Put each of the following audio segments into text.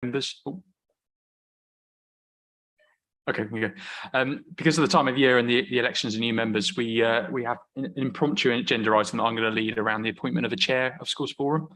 members. Oh. Okay, we go. Because of the time of year and the elections of new members, we have an impromptu agenda item that I'm going to lead around the appointment of a chair of Schools Forum.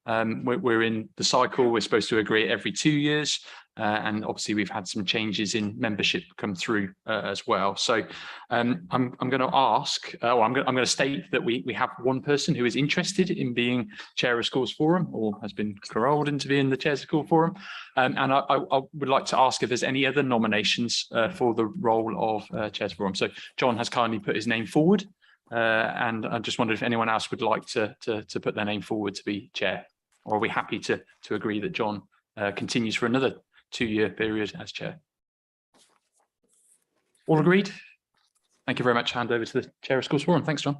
We're in the cycle. We're supposed to agree every 2 years, and obviously we've had some changes in membership come through as well. So I'm going to ask, I'm going to state that we have one person who is interested in being chair of Schools Forum or has been corralled into being the chair of Schools Forum, and I would like to ask if there's any other nominations for the role of chair of Forum. So John has kindly put his name forward, and I just wondered if anyone else would like to put their name forward to be chair. Or are we happy to agree that John continues for another 2-year period as chair? All agreed? Thank you very much. Hand over to the chair of Schools Forum. Thanks, John.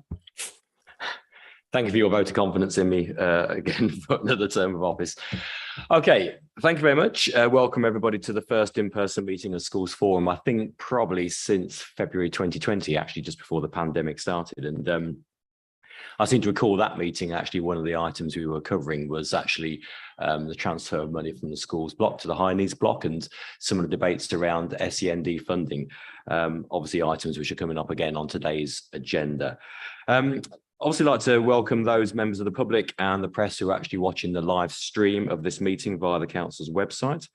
Thank you for your vote of confidence in me again for another term of office. Okay, thank you very much. Welcome everybody to the first in-person meeting of Schools Forum, I think probably since February 2020, actually just before the pandemic started. And I seem to recall that meeting, actually one of the items we were covering was actually the transfer of money from the schools block to the high needs block and some of the debates around SEND funding, obviously items which are coming up again on today's agenda. Obviously like to welcome those members of the public and the press who are actually watching the live stream of this meeting via the council's website.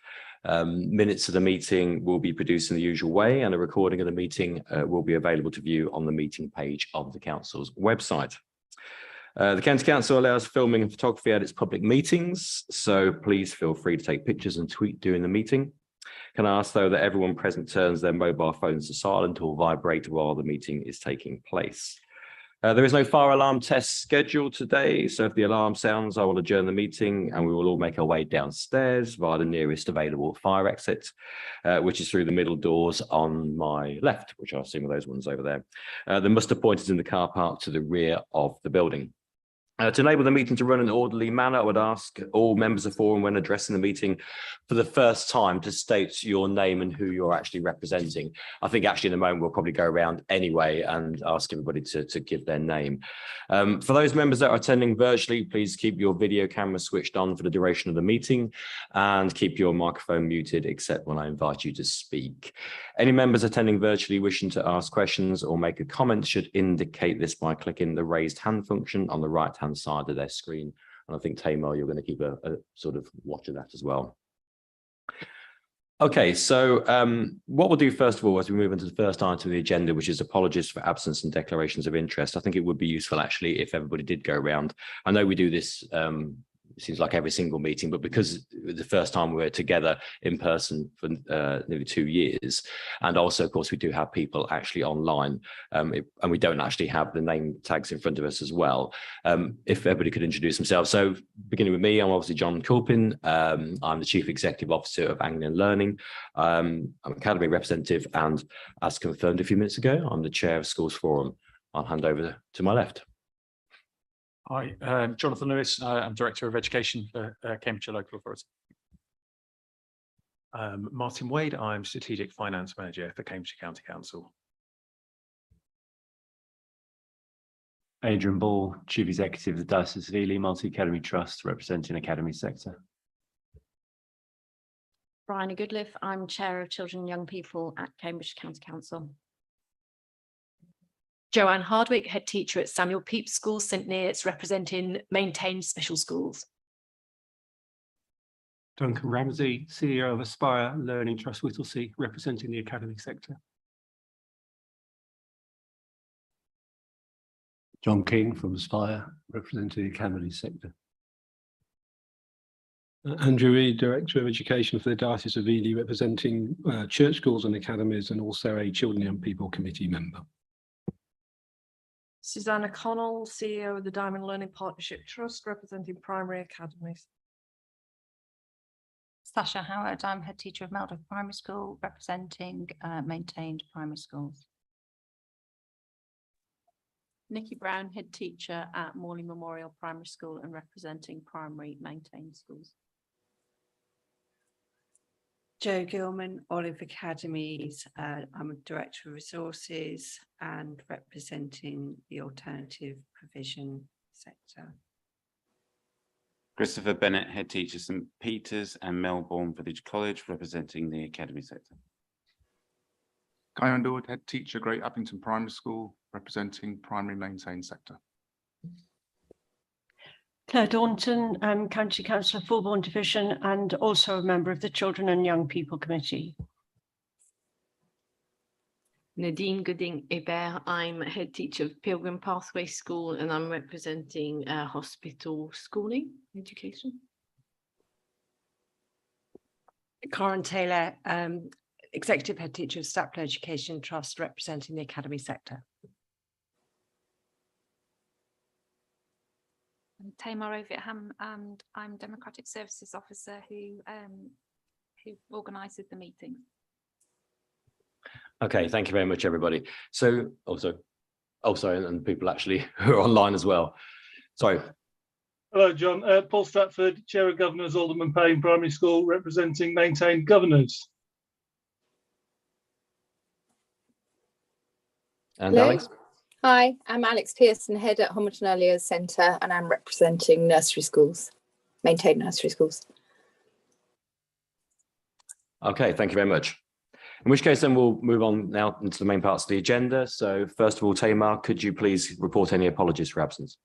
Minutes of the meeting will be produced in the usual way, and a recording of the meeting will be available to view on the meeting page of the council's website. The County Council allows filming and photography at its public meetings, so please feel free to take pictures and tweet during the meeting. Can I ask, though, that everyone present turns their mobile phones to silent or vibrate while the meeting is taking place. There is no fire alarm test scheduled today, so if the alarm sounds, I will adjourn the meeting and we will all make our way downstairs via the nearest available fire exit, which is through the middle doors on my left, which I assume are those ones over there. The muster point is in the car park to the rear of the building. To enable the meeting to run in an orderly manner, I would ask all members of Forum when addressing the meeting for the first time to state your name and who you're actually representing. I think actually in a moment we'll probably go around anyway and ask everybody to give their name. For those members that are attending virtually, please keep your video camera switched on for the duration of the meeting and keep your microphone muted except when I invite you to speak. Any members attending virtually wishing to ask questions or make a comment should indicate this by clicking the raised hand function on the right hand side of their screen, and I think Tamar, you're going to keep a sort of watch of that as well. Okay, so what we'll do first of all as we move into the first item of the agenda, which is apologies for absence and declarations of interest. I think it would be useful actually if everybody did go around. I know we do this it seems like every single meeting, but because the first time we're together in person for nearly 2 years, and also of course we do have people actually online, and we don't actually have the name tags in front of us as well. If everybody could introduce themselves. So beginning with me, I'm obviously John Culpin. I'm the Chief Executive Officer of Anglian Learning. I'm Academy representative, and as confirmed a few minutes ago, I'm the Chair of Schools Forum. I'll hand over to my left. Hi, Jonathan Lewis. I'm Director of Education for Cambridgeshire Local Authority. Martin Wade. I'm Strategic Finance Manager for Cambridgeshire County Council. Adrian Ball, Chief Executive of the Diocese of Ely Multi-Academy Trust, representing Academy Sector. Bryony Goodliff. I'm Chair of Children and Young People at Cambridgeshire County Council. Joanne Hardwick, Head Teacher at Samuel Pepys School, St Neots, representing Maintained Special Schools. Duncan Ramsey, CEO of Aspire Learning Trust Whittlesea, representing the Academy Sector. John King from Aspire, representing the Academy Sector. Andrew Reid, Director of Education for the Diocese of Ely, representing church schools and academies, and also a Children and Young People Committee member. Susanna Connell, CEO of the Diamond Learning Partnership Trust, representing primary academies. Sasha Howard, I'm Head Teacher of Meldrick Primary School, representing Maintained Primary Schools. Nikki Brown, Head Teacher at Morley Memorial Primary School and representing primary maintained schools. Jo Gilman, Olive Academies. I'm a Director of Resources and representing the alternative provision sector. Christopher Bennett, Head Teacher, St Peters and Melbourne Village College, representing the academy sector. Guy Underwood, Head Teacher, Great Abington Primary School, representing primary maintained sector. Claire Daunton, County Councillor Fulbourn Division and also a member of the Children and Young People Committee. Nadine Gooding-Hébert, I'm Head Teacher of Pilgrim Pathway School and I'm representing hospital schooling education. Karen Taylor, Executive Head Teacher of Stapler Education Trust, representing the academy sector. I'm Tamar Overham and I'm Democratic Services Officer who organises the meeting. Okay, thank you very much, everybody. So, sorry, and people actually who are online as well. Sorry. Hello, John. Paul Stratford, Chair of Governors, Alderman Payne Primary School, representing Maintained Governors. And hello. Alex? Hi, I'm Alex Pearson, Head at Homerton Early Years Centre, and I'm representing nursery schools, maintained nursery schools. Okay, thank you very much. In which case, then we'll move on now into the main parts of the agenda. So first of all, Tamar, could you please report any apologies for absence?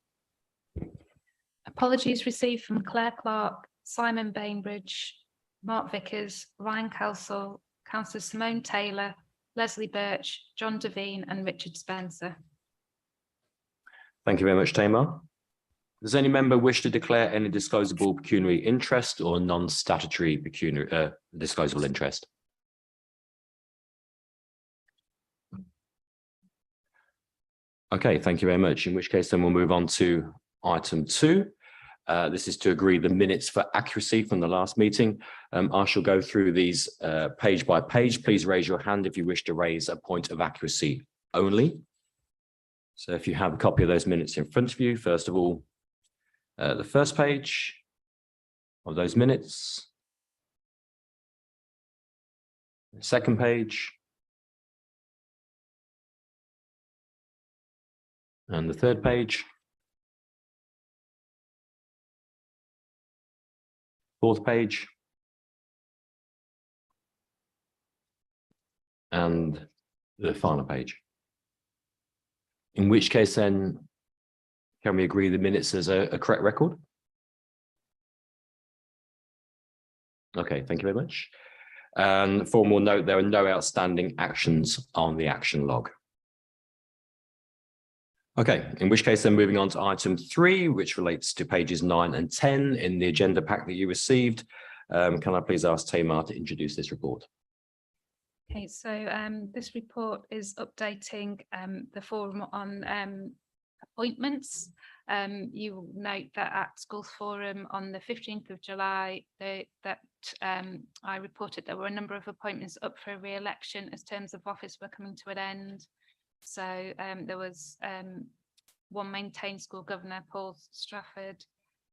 Apologies received from Claire Clark, Simon Bainbridge, Mark Vickers, Ryan Kelsall, Councillor Simone Taylor, Leslie Birch, John Devine and Richard Spencer. Thank you very much, Tamar. Does any member wish to declare any disclosable pecuniary interest or non-statutory pecuniary disclosable interest? Okay, thank you very much. In which case, then we'll move on to item 2. This is to agree the minutes for accuracy from the last meeting. I shall go through these page by page. Please raise your hand if you wish to raise a point of accuracy only. So if you have a copy of those minutes in front of you, first of all, the first page of those minutes, the second page, and the third page, fourth page, and the final page. In which case then, can we agree the minutes as a correct record? Okay, thank you very much. And for more note, there are no outstanding actions on the action log. Okay, in which case then moving on to item 3, which relates to pages 9 and 10 in the agenda pack that you received. Can I please ask Tamar to introduce this report? Okay, so this report is updating the forum on appointments. You will note that at Schools Forum on the 15th of July, I reported there were a number of appointments up for re-election as terms of office were coming to an end. So there was one maintained school governor, Paul Stratford,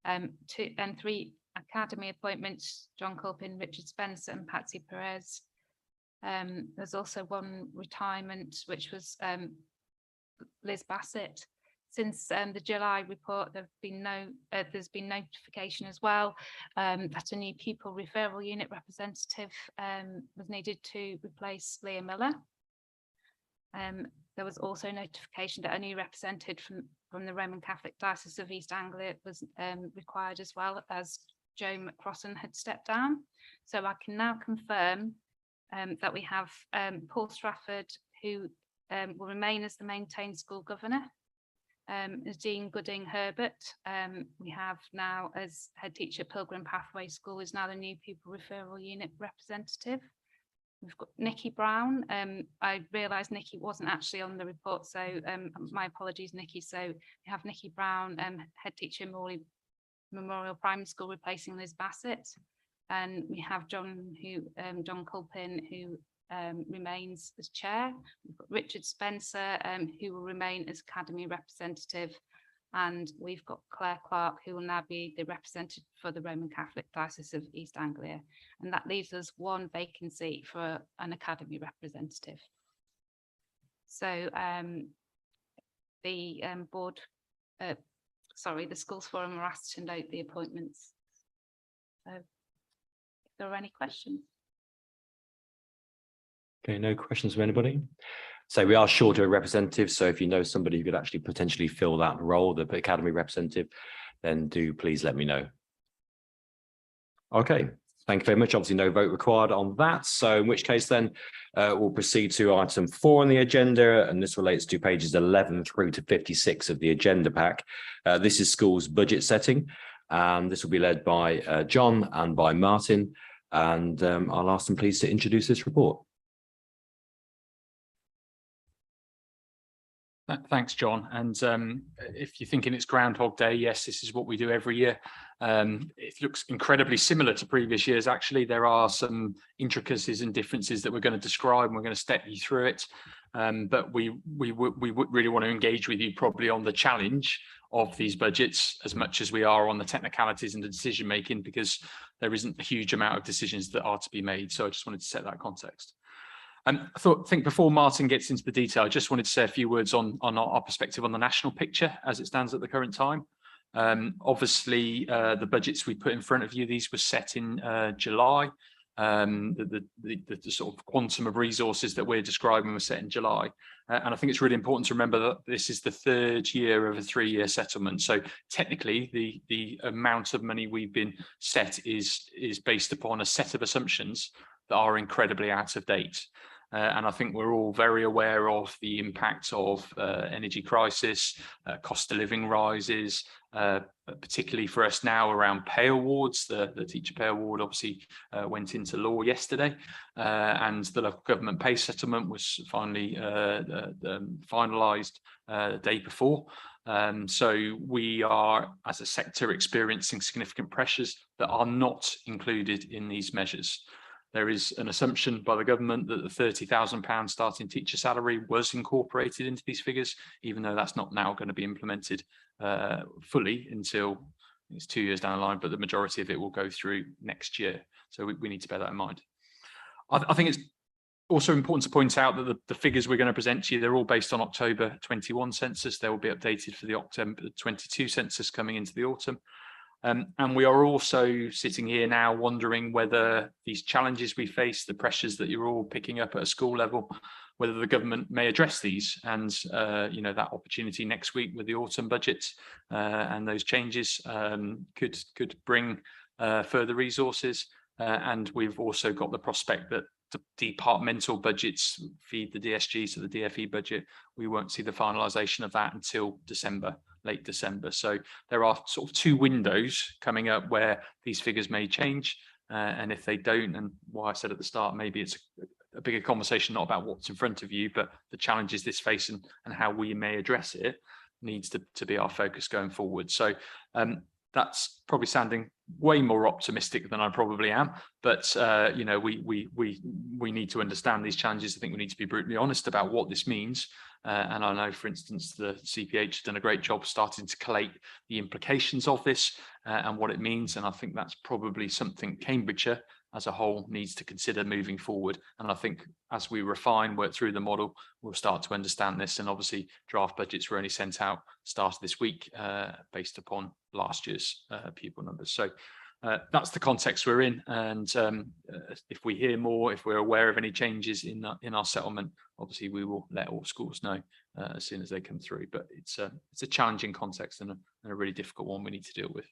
2 and 3 academy appointments, John Culpin, Richard Spencer and Patsy Perez. There's also one retirement, which was Liz Bassett. Since the July report, there's been notification as well that a new pupil referral unit representative was needed to replace Leah Miller. There was also notification that a new representative from the Roman Catholic Diocese of East Anglia was required, as well as Joe McCrossan had stepped down. So I can now confirm that we have Paul Stratford, who will remain as the maintained school governor, as Dean Gooding-Herbert. We have now as head teacher Pilgrim Pathway School is now the new pupil referral unit representative. We've got Nikki Brown. I realised Nikki wasn't actually on the report, so my apologies, Nikki. So we have Nikki Brown, head teacher Morley Memorial Primary School, replacing Liz Bassett. And we have John Culpin, who remains as chair. We've got Richard Spencer, who will remain as academy representative. And we've got Claire Clark, who will now be the representative for the Roman Catholic Diocese of East Anglia. And that leaves us one vacancy for an academy representative. So the board sorry, the schools forum are asked to note the appointments. So if there are any questions. Okay, no questions from anybody. So we are short of a representative. So if you know somebody who could actually potentially fill that role, the academy representative, then do please let me know. Okay, thank you very much. Obviously, no vote required on that. So in which case then we'll proceed to item 4 on the agenda, and this relates to pages 11 through to 56 of the agenda pack. This is schools budget setting, and this will be led by John and by Martin. And I'll ask them please to introduce this report. Thanks, John. And if you're thinking it's Groundhog Day, yes, this is what we do every year. It looks incredibly similar to previous years. Actually, there are some intricacies and differences that we're going to describe, and we're going to step you through it. But we really want to engage with you probably on the challenge of these budgets as much as we are on the technicalities and the decision making, because there isn't a huge amount of decisions that are to be made. So I just wanted to set that context. I think before Martin gets into the detail, I just wanted to say a few words on our perspective on the national picture as it stands at the current time. Obviously, the budgets we put in front of you, these were set in July. The sort of quantum of resources that we're describing were set in July. And I think it's really important to remember that this is the 3rd year of a 3-year settlement. So technically, the amount of money we've been set is based upon a set of assumptions that are incredibly out of date. And I think we're all very aware of the impact of energy crisis, cost of living rises, particularly for us now around pay awards. The teacher pay award obviously went into law yesterday, and the local government pay settlement was finally finalised the day before. So we are, as a sector, experiencing significant pressures that are not included in these measures. There is an assumption by the government that the £30,000 starting teacher salary was incorporated into these figures, even though that's not now going to be implemented fully until it's 2 years down the line, but the majority of it will go through next year. So we need to bear that in mind. I think it's also important to point out that the figures we're going to present to you, they're all based on October 21 census. They will be updated for the October 22 census coming into the autumn. And we are also sitting here now wondering whether these challenges we face, the pressures that you're all picking up at a school level, whether the government may address these. And, you know, that opportunity next week with the autumn budget and those changes could bring further resources. And we've also got the prospect that the departmental budgets feed the DSG, so the DFE budget, we won't see the finalisation of that until December, late December. So there are sort of 2 windows coming up where these figures may change. And if they don't, and why I said at the start, maybe it's a bigger conversation, not about what's in front of you, but the challenges this face and how we may address it needs to be our focus going forward. So that's probably sounding way more optimistic than I probably am, but you know, we need to understand these challenges. I think we need to be brutally honest about what this means. And I know, for instance, the CPH has done a great job starting to collate the implications of this and what it means. And I think that's probably something Cambridgeshire as a whole needs to consider moving forward. And I think as we refine, work through the model, we'll start to understand this. And obviously draft budgets were only sent out start of this week based upon last year's pupil numbers. So that's the context we're in. And if we hear more, if we're aware of any changes in our settlement, obviously we will let all schools know as soon as they come through. But it's a challenging context and a really difficult one we need to deal with.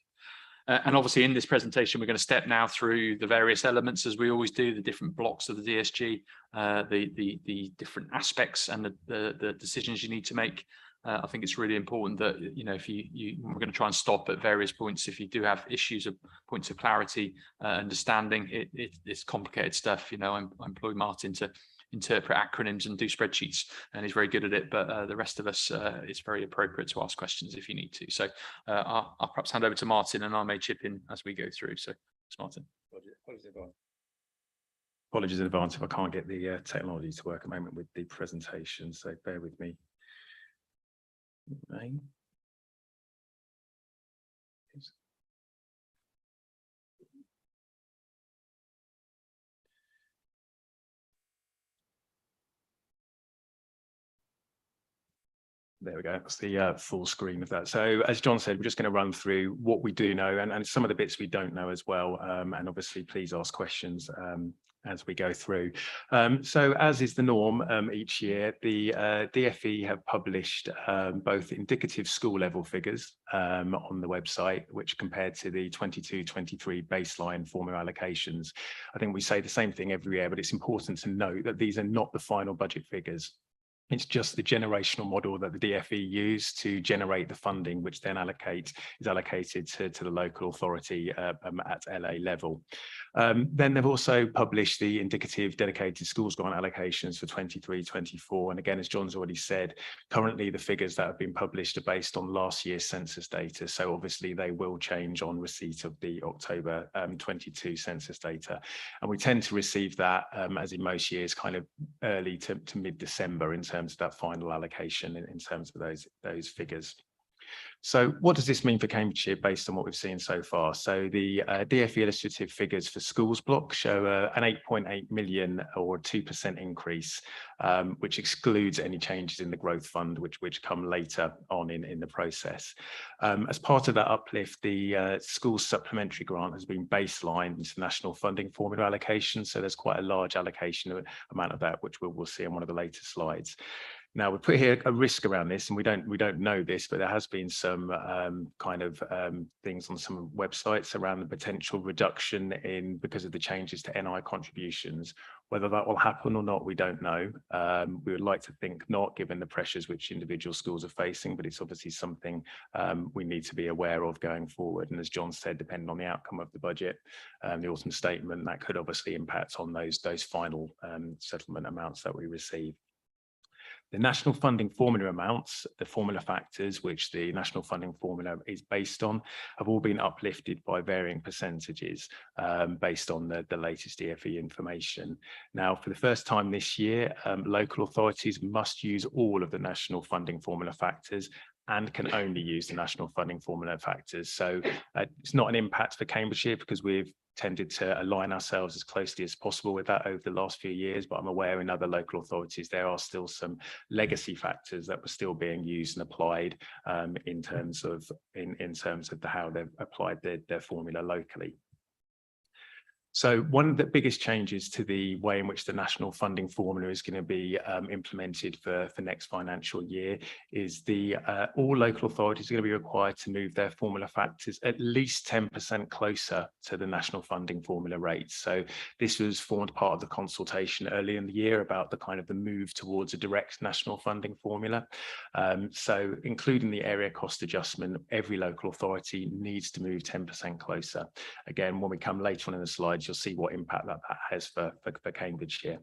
And obviously in this presentation, we're going to step now through the various elements, as we always do, the different blocks of the DSG, the different aspects and the decisions you need to make. I think it's really important that, you know, if we're going to try and stop at various points, if you do have issues of points of clarity, understanding, it's complicated stuff. You know, I employ Martin to interpret acronyms and do spreadsheets, and he's very good at it, but the rest of us, it's very appropriate to ask questions if you need to. So I'll perhaps hand over to Martin, and I may chip in as we go through. So it's Martin. Apologies in advance if I can't get the technology to work at the moment with the presentation, so bear with me. Right. There we go. That's the full screen of that. So as John said, we're just going to run through what we do know and some of the bits we don't know as well. And obviously, please ask questions as we go through. So as is the norm each year, the DFE have published both indicative school level figures on the website, which compared to the 22-23 baseline formula allocations. I think we say the same thing every year, but it's important to note that these are not the final budget figures. It's just the generational model that the DFE used to generate the funding, which then is allocated to the local authority at LA level. Then they've also published the indicative dedicated schools grant allocations for 23-24. And again, as John's already said, currently the figures that have been published are based on last year's census data. So obviously they will change on receipt of the October 22 census data. And we tend to receive that, as in most years, kind of early to mid-December in terms of that final allocation in terms of those figures. So what does this mean for Cambridgeshire based on what we've seen so far? So the DFE illustrative figures for schools block show an 8.8 million or 2% increase, which excludes any changes in the growth fund, which come later on in the process. As part of that uplift, the schools supplementary grant has been baselined into national funding formula allocation. So there's quite a large allocation amount of that, which we'll see in one of the later slides. Now we put here a risk around this, and we don't know this, but there has been some things on some websites around the potential reduction because of the changes to NI contributions. Whether that will happen or not, we don't know. We would like to think not, given the pressures which individual schools are facing, but it's obviously something we need to be aware of going forward. And as John said, depending on the outcome of the budget, the autumn statement, that could obviously impact on those final settlement amounts that we receive. The national funding formula amounts, the formula factors which the national funding formula is based on, have all been uplifted by varying percentages based on the latest DFE information. Now, for the first time this year, local authorities must use all of the national funding formula factors and can only use the national funding formula factors. So it's not an impact for Cambridgeshire because we've tended to align ourselves as closely as possible with that over the last few years, but I'm aware in other local authorities there are still some legacy factors that were still being used and applied in terms of how they've applied their formula locally. So one of the biggest changes to the way in which the national funding formula is going to be implemented for next financial year is all local authorities are going to be required to move their formula factors at least 10% closer to the national funding formula rates. So this was formed part of the consultation early in the year about the move towards a direct national funding formula. So including the area cost adjustment, every local authority needs to move 10% closer. Again, when we come later on in the slides, you'll see what impact that has for Cambridgeshire.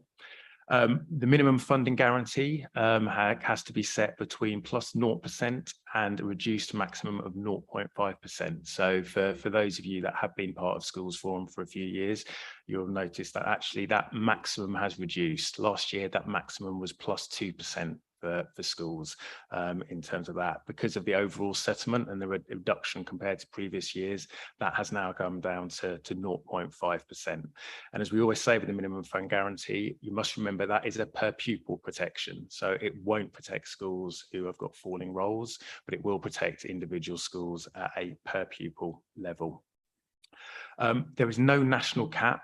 The minimum funding guarantee has to be set between plus 0% and a reduced maximum of 0.5%. So for those of you that have been part of Schools Forum for a few years, you'll notice that actually that maximum has reduced. Last year, that maximum was plus 2%. For schools in terms of that, because of the overall settlement and the reduction compared to previous years, that has now come down to 0.5%. And as we always say with the minimum fund guarantee, you must remember that is a per pupil protection. So it won't protect schools who have got falling rolls, but it will protect individual schools at a per pupil level. There is no national cap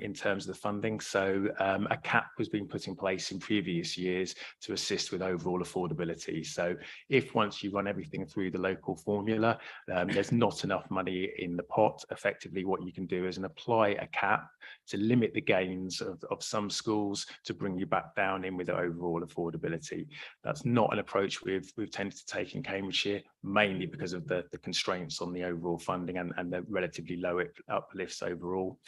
in terms of the funding. So a cap was being put in place in previous years to assist with overall affordability. So if once you run everything through the local formula, there's not enough money in the pot, effectively what you can do is apply a cap to limit the gains of some schools to bring you back down in with overall affordability. That's not an approach we've tended to take in Cambridgeshire, mainly because of the constraints on the overall funding and the relatively low uplifts overall.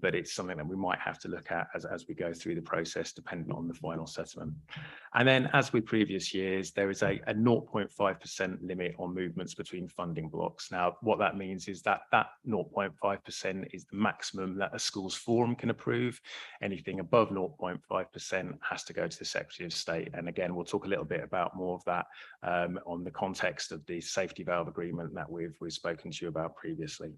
But it's something that we might have to look at as we go through the process, depending on the final settlement. And then, as with previous years, there is a 0.5% limit on movements between funding blocks. Now, what that means is that 0.5% is the maximum that a Schools Forum can approve. Anything above 0.5% has to go to the Secretary of State. And again, we'll talk a little bit about more of that on the context of the safety valve agreement that we've spoken to you about previously.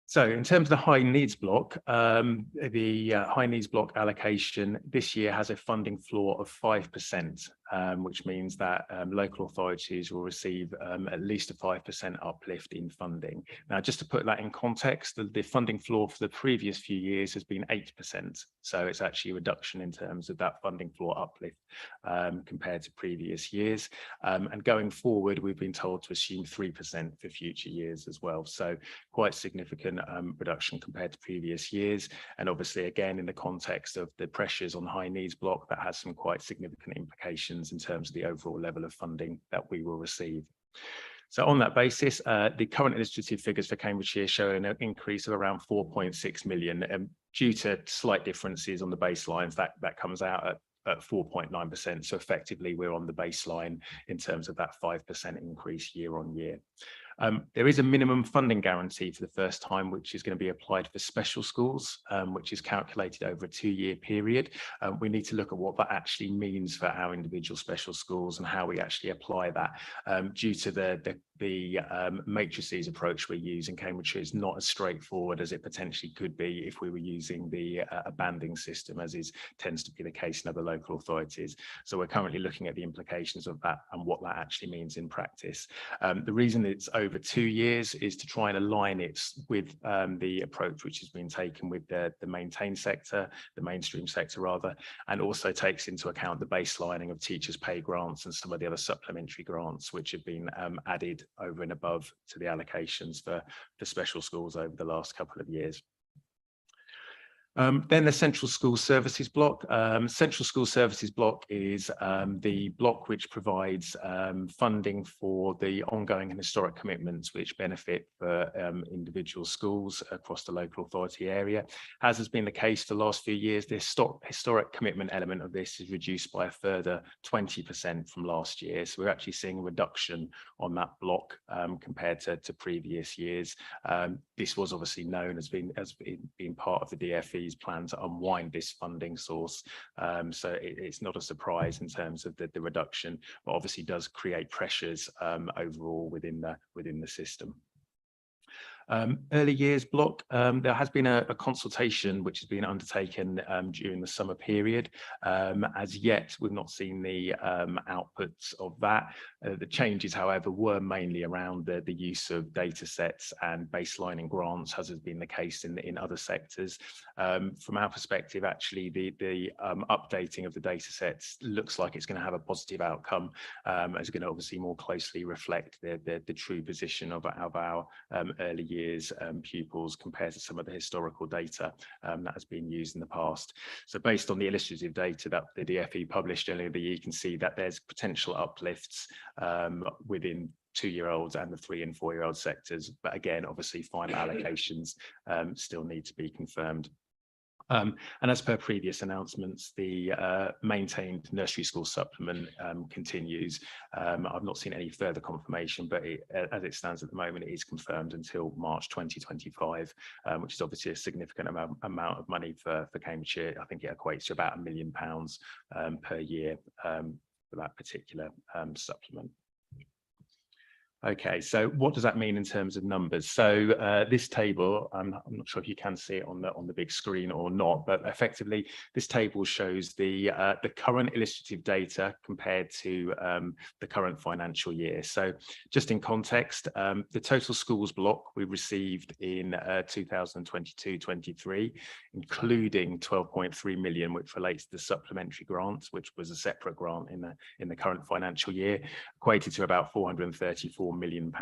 So in terms of the high needs block, the high needs block allocation this year has a funding floor of 5%. which means that local authorities will receive at least a 5% uplift in funding. Now, just to put that in context, the funding floor for the previous few years has been 8%. So it's actually a reduction in terms of that funding floor uplift compared to previous years. And going forward, we've been told to assume 3% for future years as well. So quite significant reduction compared to previous years. And obviously, again, in the context of the pressures on the high needs block, that has some quite significant implications in terms of the overall level of funding that we will receive. So on that basis, the current illustrative figures for Cambridgeshire show an increase of around 4.6 million. Due to slight differences on the baselines, that comes out at 4.9%. So effectively, we're on the baseline in terms of that 5% increase year on year. There is a minimum funding guarantee for the first time, which is going to be applied for special schools, which is calculated over a 2-year period. We need to look at what that actually means for our individual special schools and how we actually apply that. Due to the matrices approach we use in Cambridgeshire is not as straightforward as it potentially could be if we were using the banding system, as tends to be the case in other local authorities. So we're currently looking at the implications of that and what that actually means in practice. The reason it's over 2 years is to try and align it with the approach which has been taken with the maintained sector, the mainstream sector rather, and also takes into account the baselining of teachers' pay grants and some of the other supplementary grants which have been added over and above to the allocations for special schools over the last couple of years. Then the Central School Services block. Central School Services block is the block which provides funding for the ongoing and historic commitments which benefit for individual schools across the local authority area. As has been the case for the last few years, the historic commitment element of this is reduced by a further 20% from last year. So we're actually seeing a reduction on that block compared to previous years. This was obviously known as being part of the DfE's plan to unwind this funding source. So it's not a surprise in terms of the reduction, but obviously does create pressures overall within the system. Early years block, there has been a consultation which has been undertaken during the summer period. As yet, we've not seen the outputs of that. The changes, however, were mainly around the use of data sets and baselining grants, as has been the case in other sectors. From our perspective, actually, the updating of the data sets looks like it's going to have a positive outcome. It's going to obviously more closely reflect the true position of our early years pupils compared to some of the historical data that has been used in the past. So based on the illustrative data that the DfE published earlier in the year, you can see that there's potential uplifts within 2-year-olds and the 3- and 4-year-old sectors. But again, obviously final allocations still need to be confirmed. And as per previous announcements, the maintained nursery school supplement continues. I've not seen any further confirmation, but as it stands at the moment, it is confirmed until March 2025, which is obviously a significant amount of money for Cambridgeshire. I think it equates to about £1 million per year for that particular supplement. Okay, so what does that mean in terms of numbers? So this table, I'm not sure if you can see it on the big screen or not, but effectively this table shows the current illustrative data compared to the current financial year. So just in context, the total schools block we received in 2022-23, including 12.3 million, which relates to the supplementary grants, which was a separate grant in the current financial year, equated to about £434 million.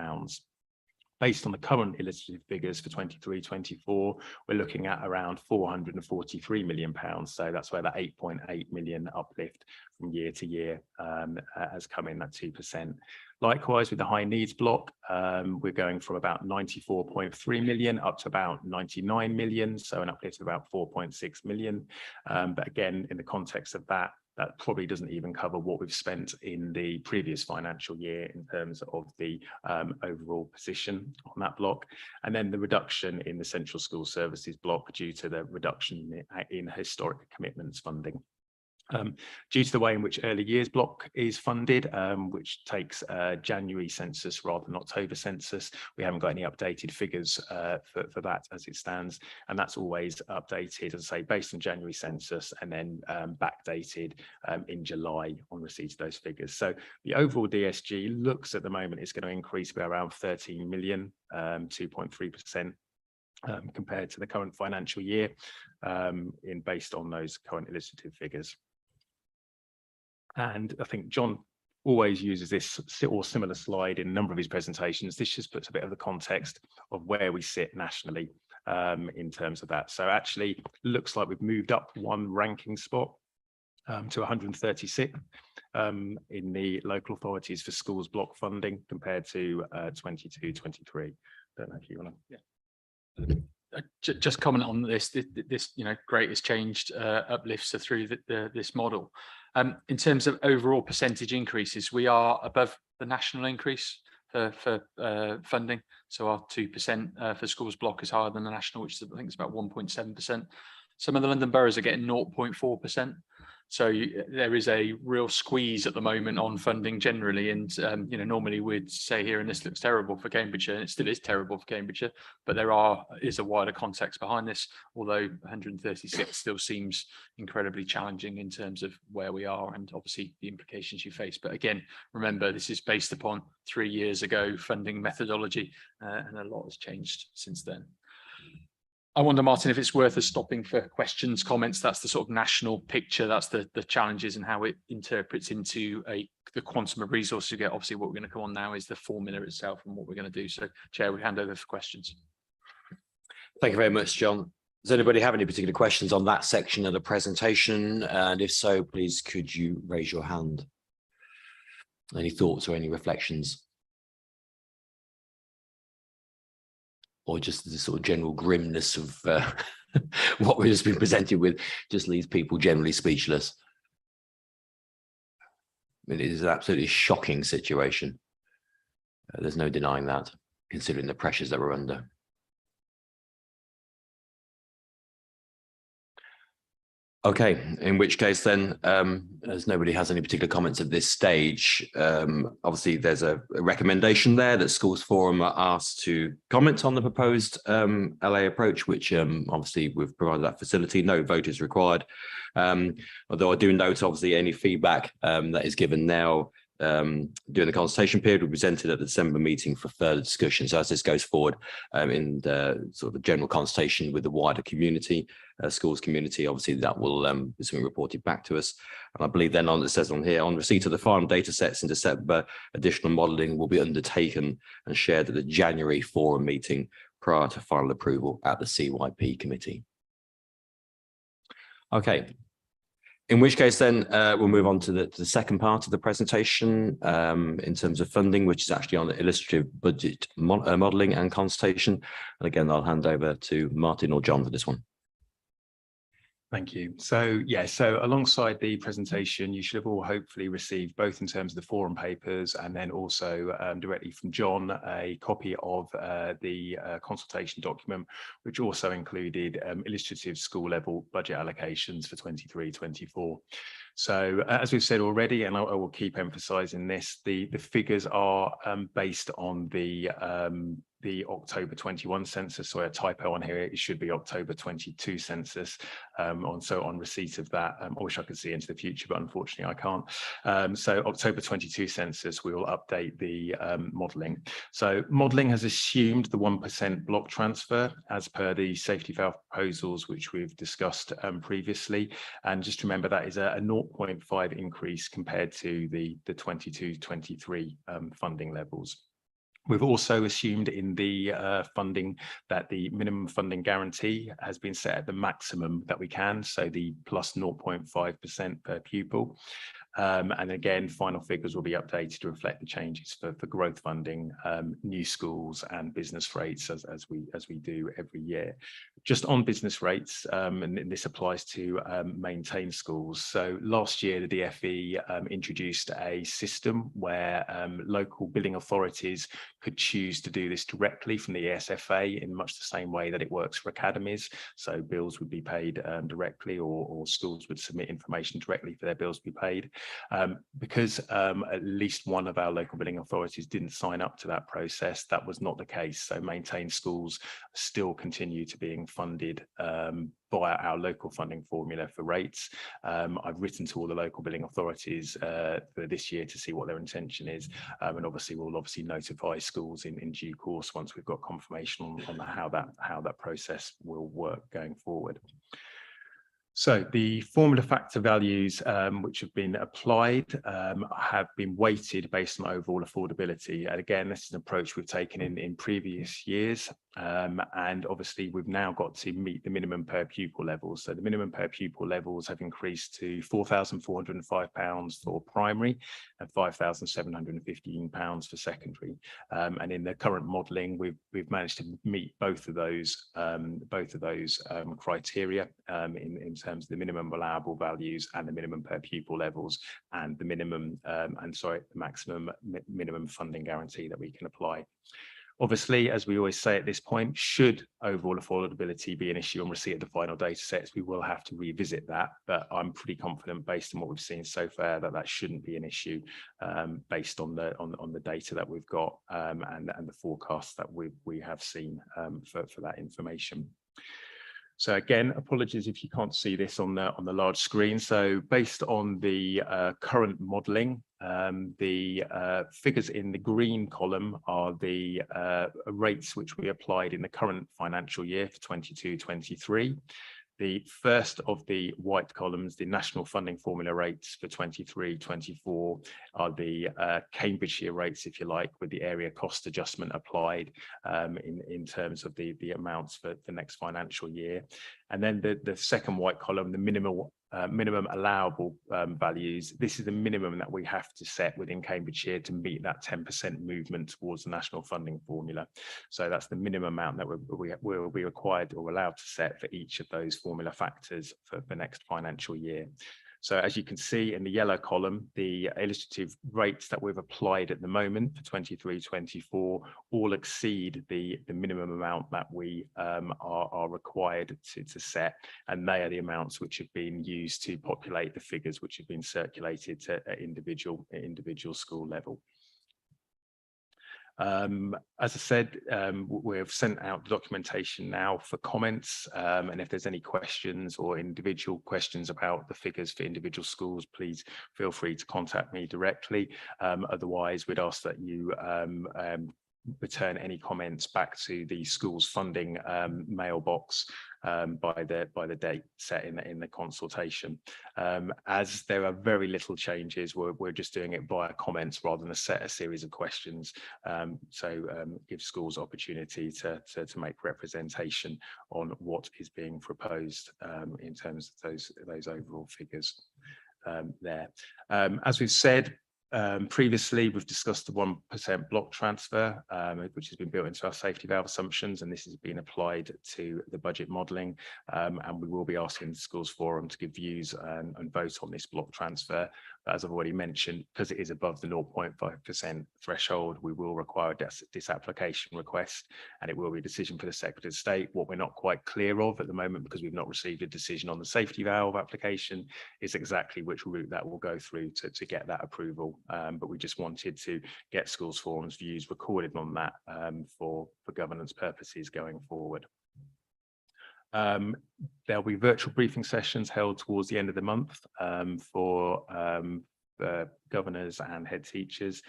Based on the current illustrative figures for 23-24, we're looking at around £443 million. So that's where that 8.8 million uplift from year to year has come in, at 2%. Likewise, with the high needs block, we're going from about 94.3 million up to about 99 million, so an uplift of about 4.6 million. But again, in the context of that probably doesn't even cover what we've spent in the previous financial year in terms of the overall position on that block. And then the reduction in the Central School Services block due to the reduction in historic commitments funding. Due to the way in which early years block is funded, which takes January census rather than October census, we haven't got any updated figures for that as it stands, and that's always updated, as I say, based on January census and then backdated in July on receipt of those figures. So the overall DSG looks at the moment is going to increase by around 13 million, 2.3%. Compared to the current financial year, based on those current illustrative figures. And I think John always uses this or similar slide in a number of his presentations. This just puts a bit of the context of where we sit nationally in terms of that. So actually looks like we've moved up one ranking spot to 136 in the local authorities for schools block funding compared to 22-23. Don't know if you want to. Just comment on this. This great has changed uplifts through this model. In terms of overall percentage increases, we are above the national increase for funding. So our 2% for schools block is higher than the national, which is, I think it's about 1.7%. Some of the London boroughs are getting 0.4%. So there is a real squeeze at the moment on funding generally, and normally we'd say here, and this looks terrible for Cambridgeshire, and it still is terrible for Cambridgeshire, but there is a wider context behind this. Although 136 still seems incredibly challenging in terms of where we are and obviously the implications you face. But again, remember, this is based upon 3 years ago funding methodology, and a lot has changed since then. I wonder, Martin, if it's worth us stopping for questions, comments. That's the sort of national picture. That's the challenges and how it interprets into the quantum of resources you get. Obviously, what we're going to come on now is the formula itself and what we're going to do. So, Chair, we hand over for questions. Thank you very much, John. Does anybody have any particular questions on that section of the presentation? And if so, please could you raise your hand? Any thoughts or any reflections? Or just the sort of general grimness of what we've just been presented with just leaves people generally speechless. I mean, it is an absolutely shocking situation. There's no denying that, considering the pressures that we're under. Okay, in which case then, as nobody has any particular comments at this stage, obviously there's a recommendation there that Schools Forum are asked to comment on the proposed LA approach, which obviously we've provided that facility. No vote is required. Although I do note, obviously, any feedback that is given now during the consultation period will be presented at the December meeting for further discussion. So as this goes forward in the sort of a general consultation with the wider community, schools community, obviously that will be something reported back to us. And I believe then it says on here, on receipt of the final data sets in December, additional modelling will be undertaken and shared at the January forum meeting prior to final approval at the CYP committee. Okay. In which case then we'll move on to the second part of the presentation in terms of funding, which is actually on the illustrative budget modelling and consultation. And again, I'll hand over to Martin or John for this one. Thank you. So so alongside the presentation, you should have all hopefully received, both in terms of the forum papers and then also directly from John, a copy of the consultation document, which also included illustrative school level budget allocations for 23-24. So as we've said already, and I will keep emphasising this, the figures are based on the October 21 census. So a typo on here, it should be October 22 census. On receipt of that, I wish I could see into the future, but unfortunately I can't. So October 22 census, we will update the modelling. So modelling has assumed the 1% block transfer as per the safety valve proposals, which we've discussed previously. And just remember that is a 0.5 increase compared to the 22-23 funding levels. We've also assumed in the funding that the minimum funding guarantee has been set at the maximum that we can, so the plus 0.5% per pupil. And again, final figures will be updated to reflect the changes for growth funding, new schools and business rates as we do every year. Just on business rates, and this applies to maintained schools. So last year, the DfE introduced a system where local billing authorities could choose to do this directly from the ESFA in much the same way that it works for academies. So bills would be paid directly, or schools would submit information directly for their bills to be paid. Because at least one of our local billing authorities didn't sign up to that process, that was not the case. So maintained schools still continue to being funded via our local funding formula for rates. I've written to all the local billing authorities for this year to see what their intention is, and obviously we'll notify schools in due course once we've got confirmation on how that process will work going forward. So the formula factor values which have been applied have been weighted based on overall affordability. And again, this is an approach we've taken in previous years. And obviously we've now got to meet the minimum per pupil levels. So the minimum per pupil levels have increased to £4,405 for primary and £5,715 for secondary. And in the current modelling, we've managed to meet both of those criteria in terms of the minimum allowable values and the minimum per pupil levels, and the maximum minimum funding guarantee that we can apply. Obviously, as we always say at this point, should overall affordability be an issue on receipt of the final data sets, we will have to revisit that. But I'm pretty confident, based on what we've seen so far, that shouldn't be an issue based on the data that we've got and the forecasts that we have seen for that information. So again, apologies if you can't see this on the large screen. So based on the current modelling, the figures in the green column are the rates which we applied in the current financial year for 22-23. The first of the white columns, the national funding formula rates for 23-24, are the Cambridgeshire rates, if you like, with the area cost adjustment applied in terms of the amounts for the next financial year. And then the second white column, the minimum allowable values. This is the minimum that we have to set within Cambridgeshire to meet that 10% movement towards the national funding formula. So that's the minimum amount that we'll be required or allowed to set for each of those formula factors for the next financial year. So as you can see in the yellow column, the illustrative rates that we've applied at the moment for 23-24 all exceed the minimum amount that we are required to set, and they are the amounts which have been used to populate the figures which have been circulated to individual school level. As I said, we've sent out the documentation now for comments, and if there's any questions or individual questions about the figures for individual schools, please feel free to contact me directly. Otherwise, we'd ask that you return any comments back to the school's funding mailbox by the date set in the consultation. As there are very little changes, we're just doing it via comments rather than a series of questions. So give schools opportunity to make representation on what is being proposed in terms of those overall figures there. As we've said, previously, we've discussed the 1% block transfer, which has been built into our safety valve assumptions, and this has been applied to the budget modelling, and we will be asking the Schools Forum to give views and vote on this block transfer. But as I've already mentioned, because it is above the 0.5% threshold, we will require a disapplication request, and it will be a decision for the Secretary of State. What we're not quite clear of at the moment, because we've not received a decision on the safety valve application, is exactly which route that will go through to get that approval. But we just wanted to get Schools Forum's views recorded on that for governance purposes going forward. There'll be virtual briefing sessions held towards the end of the month for governors and head teachers,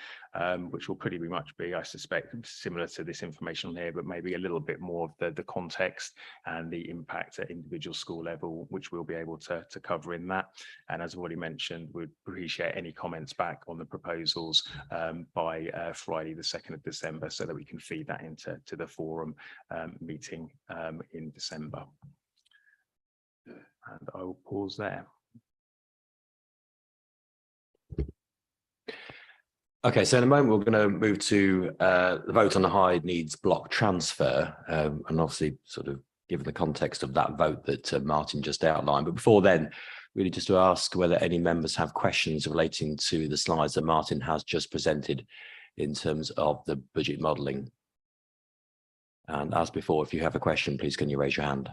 which will pretty much be, I suspect, similar to this information on here, but maybe a little bit more of the context and the impact at individual school level, which we'll be able to cover in that. And as I've already mentioned, we'd appreciate any comments back on the proposals by Friday, the 2nd of December, so that we can feed that into the forum meeting in December. And I will pause there. Okay, so in a moment, we're going to move to the vote on the high needs block transfer, and obviously sort of given the context of that vote that Martin just outlined. But before then, really just to ask whether any members have questions relating to the slides that Martin has just presented in terms of the budget modelling. And as before, if you have a question, please can you raise your hand?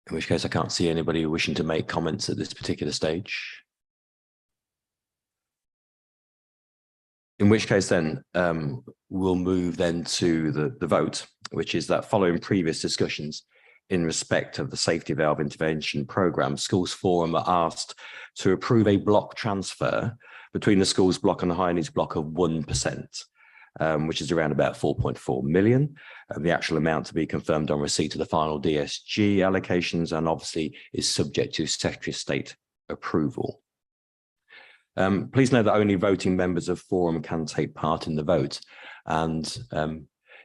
In which case, I can't see anybody wishing to make comments at this particular stage. In which case then, we'll move then to the vote, which is that following previous discussions in respect of the safety valve intervention programme, Schools Forum are asked to approve a block transfer between the schools block and the high needs block of 1%, which is around about 4.4 million. The actual amount to be confirmed on receipt of the final DSG allocations, and obviously is subject to Secretary of State approval. Please note that only voting members of Forum can take part in the vote, and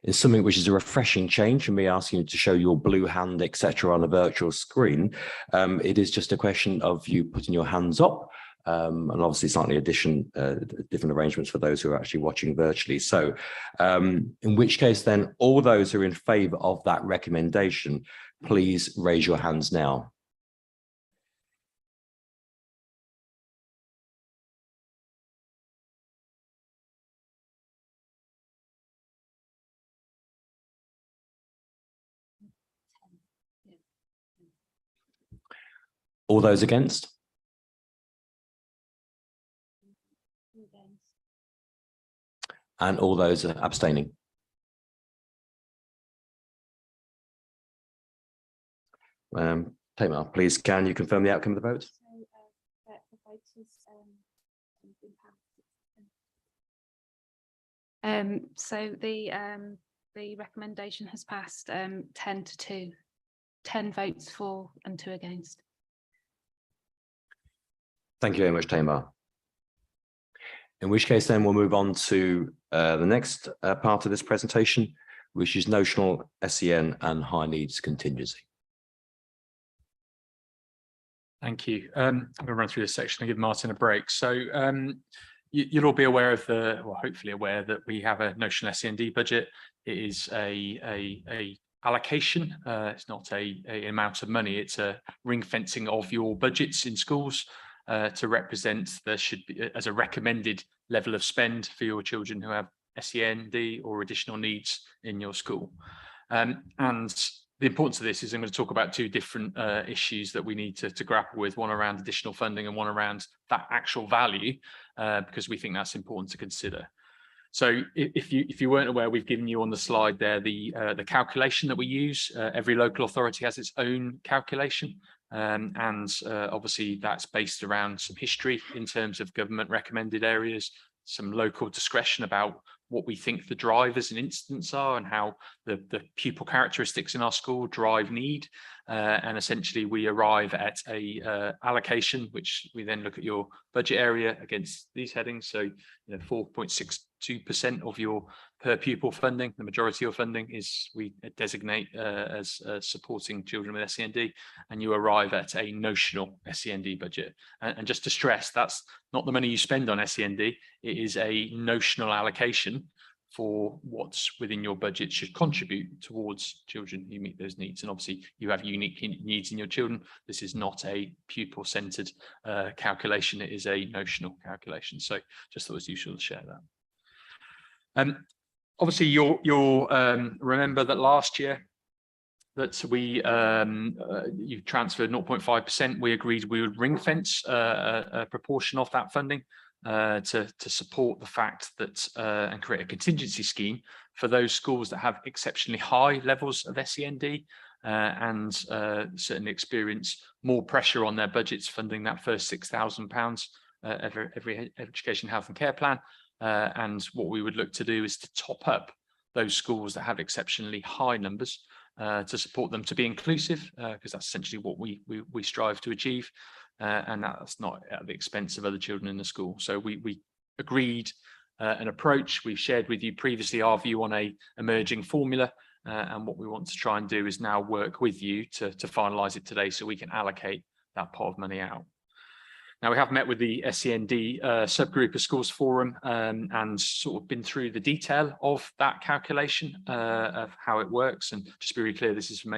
it's something which is a refreshing change from me asking you to show your blue hand, etc., on a virtual screen. It is just a question of you putting your hands up, and obviously slightly different arrangements for those who are actually watching virtually. So, in which case then, all those who are in favour of that recommendation, please raise your hands now. All those against? And all those abstaining? Tamar, please, can you confirm the outcome of the vote? So the recommendation has passed 10 to 2, 10 votes for and 2 against. Thank you very much, Tamar. In which case then we'll move on to the next part of this presentation, which is notional SEN and high needs contingency. Thank you. I'm going to run through this section and give Martin a break. So you'll all be aware of well, hopefully aware that we have a notional SEND budget. It is a allocation. It's not a amount of money. It's a ring fencing of your budgets in schools to represent there should be as a recommended level of spend for your children who have SEND or additional needs in your school. And the importance of this is I'm going to talk about 2 different issues that we need to grapple with, one around additional funding and one around that actual value, because we think that's important to consider. So if you weren't aware, we've given you on the slide there the calculation that we use. Every local authority has its own calculation. And obviously that's based around some history in terms of government recommended areas, some local discretion about what we think the drivers and incidents are and how the pupil characteristics in our school drive need. And essentially we arrive at a allocation, which we then look at your budget area against these headings. So 4.62% of your per pupil funding, the majority of funding is we designate as supporting children with SEND, and you arrive at a notional SEND budget. And just to stress, that's not the money you spend on SEND, it is a notional allocation for what's within your budget should contribute towards children who meet those needs. And obviously you have unique needs in your children. This is not a pupil-centered calculation, it is a notional calculation. So just thought it was useful to share that. Obviously you'll remember that last year that we you transferred 0.5%. We agreed we would ring fence a proportion of that funding to support the fact that and create a contingency scheme for those schools that have exceptionally high levels of SEND and certainly experience more pressure on their budgets funding that first £6,000 every education, health and care plan. And what we would look to do is to top up those schools that have exceptionally high numbers to support them to be inclusive, because that's essentially what we strive to achieve. And that's not at the expense of other children in the school. So we agreed an approach. We've shared with you previously our view on a emerging formula, and what we want to try and do is now work with you to finalise it today so we can allocate that pot of money out. Now, we have met with the SEND subgroup of Schools Forum and sort of been through the detail of that calculation of how it works. And just to be really clear, this is for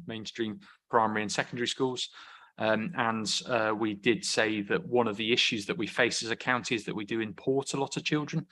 mainstream primary and secondary schools. We did say that one of the issues that we face as a county is that we do import a lot of children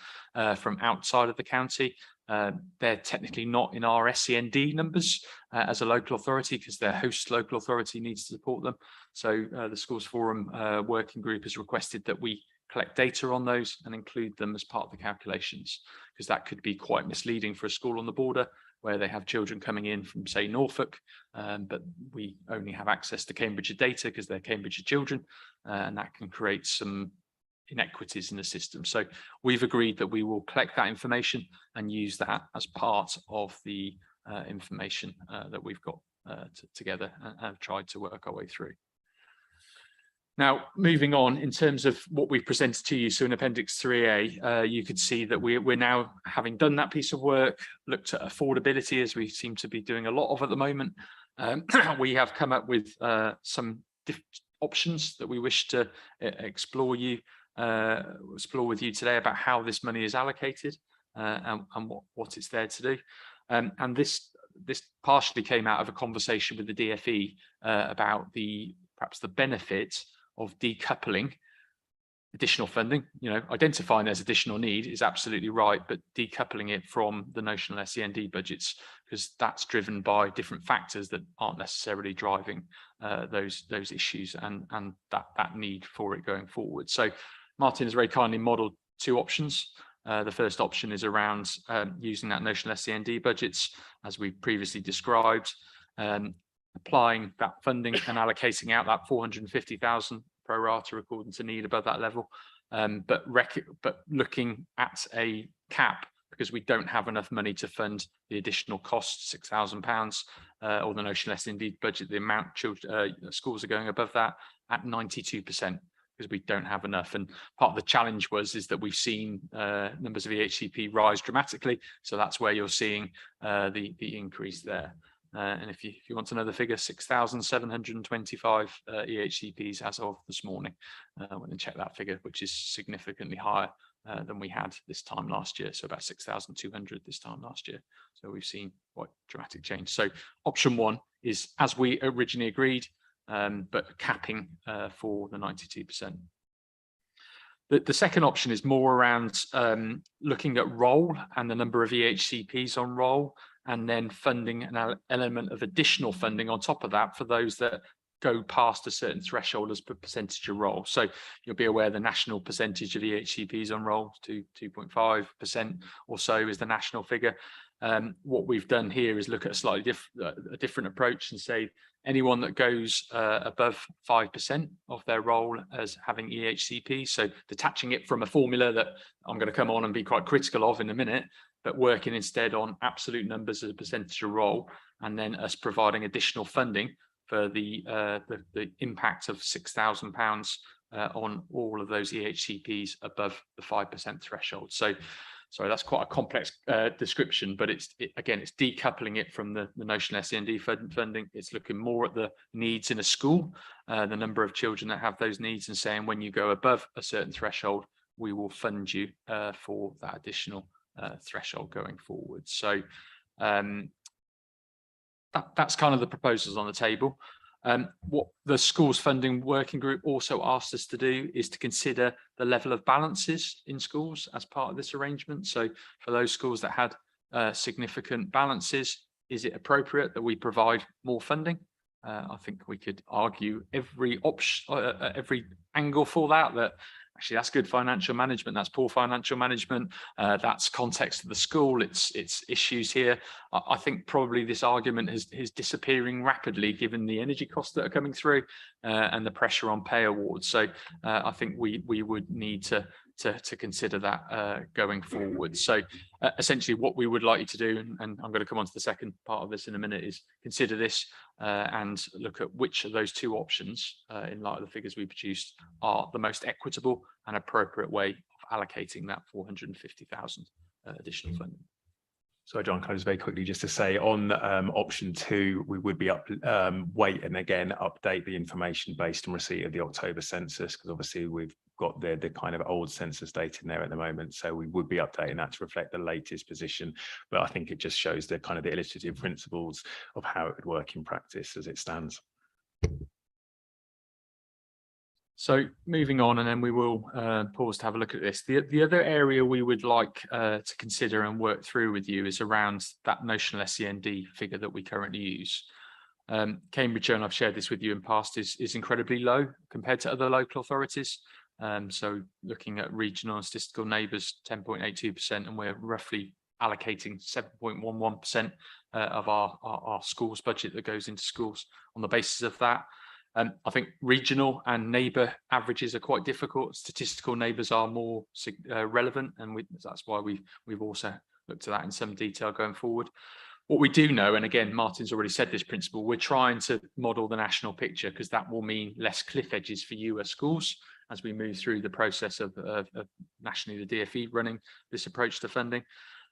from outside of the county. They're technically not in our SEND numbers as a local authority because their host local authority needs to support them. So the Schools Forum working group has requested that we collect data on those and include them as part of the calculations, because that could be quite misleading for a school on the border where they have children coming in from, say, Norfolk, but we only have access to Cambridgeshire data because they're Cambridgeshire children, and that can create some inequities in the system. So we've agreed that we will collect that information and use that as part of the information that we've got together and have tried to work our way through. Now, moving on in terms of what we've presented to you, so in Appendix 3A, you could see that we're now, having done that piece of work, looked at affordability, as we seem to be doing a lot of at the moment. We have come up with some options that we wish to explore with you today about how this money is allocated and what it's there to do. And this partially came out of a conversation with the DFE about perhaps the benefit of decoupling additional funding. You know, identifying there's additional need is absolutely right, but decoupling it from the notional SEND budgets, because that's driven by different factors that aren't necessarily driving those issues and that need for it going forward. So Martin has very kindly modelled two options. The first option is around using that notional SEND budgets, as we previously described, applying that funding and allocating out that 450,000 pro rata according to need above that level, but looking at a cap, because we don't have enough money to fund the additional costs, £6,000, or the notional SEND budget, the amount schools are going above that at 92%, because we don't have enough. And part of the challenge is that we've seen numbers of EHCP rise dramatically, so that's where you're seeing the increase there. And if you want to know the figure, 6,725 EHCPs as of this morning. I went and checked that figure, which is significantly higher than we had this time last year. So about 6,200 this time last year. So we've seen quite dramatic change. So option one is as we originally agreed, but capping for the 92%. The second option is more around looking at roll and the number of EHCPs on roll, and then funding an element of additional funding on top of that for those that go past a certain threshold as per percentage of roll. So you'll be aware the national percentage of EHCPs on roll to 2.5% or so is the national figure. What we've done here is look at a slightly different approach and say anyone that goes above 5% of their roll as having EHCP, so detaching it from a formula that I'm going to come on and be quite critical of in a minute, but working instead on absolute numbers as a percentage of roll, and then us providing additional funding for the impact of £6,000 on all of those EHCPs above the 5% threshold. So sorry, that's quite a complex description, but it's decoupling it from the notional SEND funding. It's looking more at the needs in a school, the number of children that have those needs, and saying when you go above a certain threshold, we will fund you for that additional threshold going forward. So that's kind of the proposals on the table. What the schools funding working group also asked us to do is to consider the level of balances in schools as part of this arrangement. So for those schools that had significant balances, is it appropriate that we provide more funding? I think we could argue every option, every angle for that actually that's good financial management, that's poor financial management, that's context of the school, it's issues here. I think probably this argument is disappearing rapidly given the energy costs that are coming through and the pressure on pay awards. So I think we would need to consider that going forward. So essentially what we would like you to do, and I'm going to come on to the second part of this in a minute, is consider this and look at which of those two options in light of the figures we produced are the most equitable and appropriate way of allocating that 450,000 additional funding. So John, can I just very quickly just to say on option 2, we would be wait and again update the information based on receipt of the October census, because obviously we've got the kind of old census data in there at the moment. So we would be updating that to reflect the latest position. But I think it just shows the kind of the illustrative principles of how it would work in practice as it stands. So moving on, and then we will pause to have a look at this. The other area we would like to consider and work through with you is around that notional SEND figure that we currently use. Cambridgeshire, and I've shared this with you in past, is incredibly low compared to other local authorities. So looking at regional and statistical neighbours, 10.82%, and we're roughly allocating 7.11% of our schools budget that goes into schools on the basis of that. I think regional and neighbour averages are quite difficult. Statistical neighbours are more relevant, and that's why we've also looked at that in some detail going forward. What we do know, and again, Martin's already said this principle, we're trying to model the national picture, because that will mean less cliff edges for you as schools as we move through the process of nationally the DfE running this approach to funding.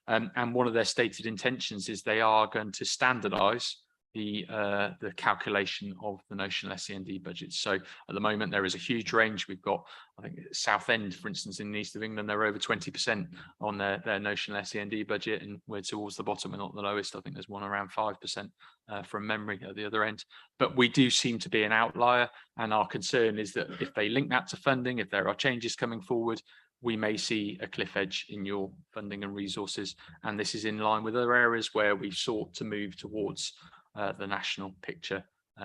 And one of their stated intentions is they are going to standardise the calculation of the notional SEND budgets. So at the moment there is a huge range. We've got, I think, Southend, for instance, in the east of England, they're over 20% on their notional SEND budget, and we're towards the bottom and not the lowest. I think there's one around 5% from memory at the other end. But we do seem to be an outlier, and our concern is that if they link that to funding, if there are changes coming forward, we may see a cliff edge in your funding and resources. And this is in line with other areas where we've sought to move towards the national picture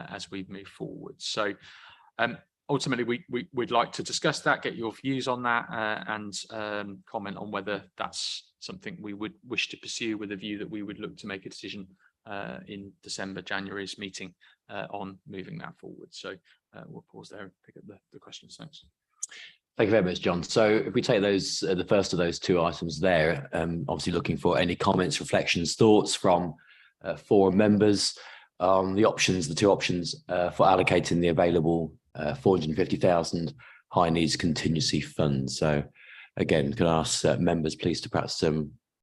as we move forward. So ultimately we'd like to discuss that, get your views on that, and comment on whether that's something we would wish to pursue, with a view that we would look to make a decision in December, January's meeting on moving that forward. So we'll pause there and pick up the questions. Thanks. Thank you very much, John. So if we take those, the first of those 2 items there, obviously looking for any comments, reflections, thoughts from forum members on the options, the 2 options for allocating the available 450,000 high needs contingency fund. So again, can I ask members please to perhaps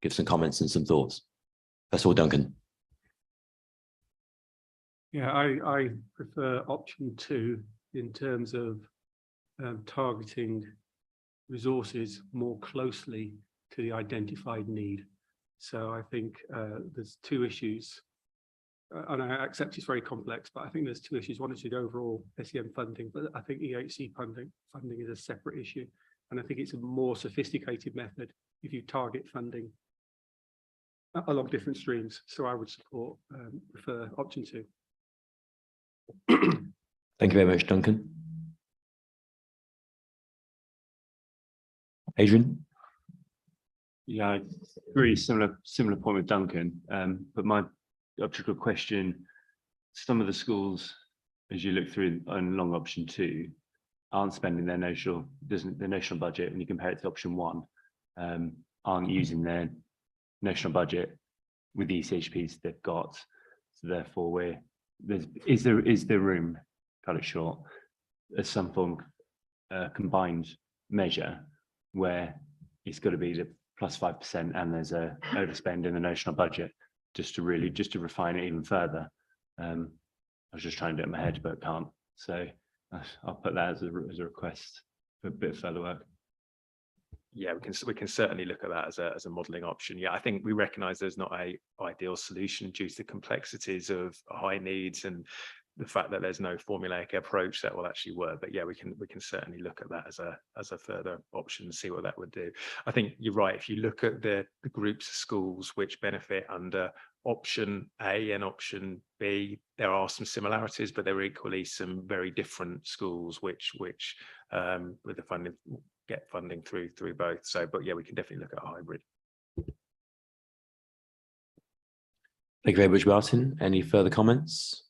give some comments and some thoughts? First of all, Duncan. Yeah, I prefer option 2 in terms of targeting resources more closely to the identified need. So I think there's 2 issues, and I accept it's very complex, but I think there's 2 issues. One is the overall SEN funding, but I think EHC funding is a separate issue. And I think it's a more sophisticated method if you target funding along different streams. So I would prefer option 2. Thank you very much, Duncan. Adrian? Yeah, I agree. Similar point with Duncan. But my objective question: some of the schools, as you look through on long option 2, aren't spending their notional budget, and you compare it to option 1, aren't using their national budget with the ECHPs they've got. So therefore, is there room, cut it short, as some form combined measure where it's got to be the plus 5% and there's a overspend in the notional budget, just to refine it even further. I was just trying to do it in my head, but can't. So I'll put that as a request for a bit of further work. Yeah, we can certainly look at that as a modelling option. Yeah, I think we recognise there's not a ideal solution due to the complexities of high needs and the fact that there's no formulaic approach that will actually work. But yeah, we can certainly look at that as a further option and see what that would do. I think you're right. If you look at the groups of schools which benefit under option A and option B, there are some similarities, but there are equally some very different schools which with the funding get funding through both. So, but yeah, we can definitely look at a hybrid. Thank you very much, Martin. Any further comments?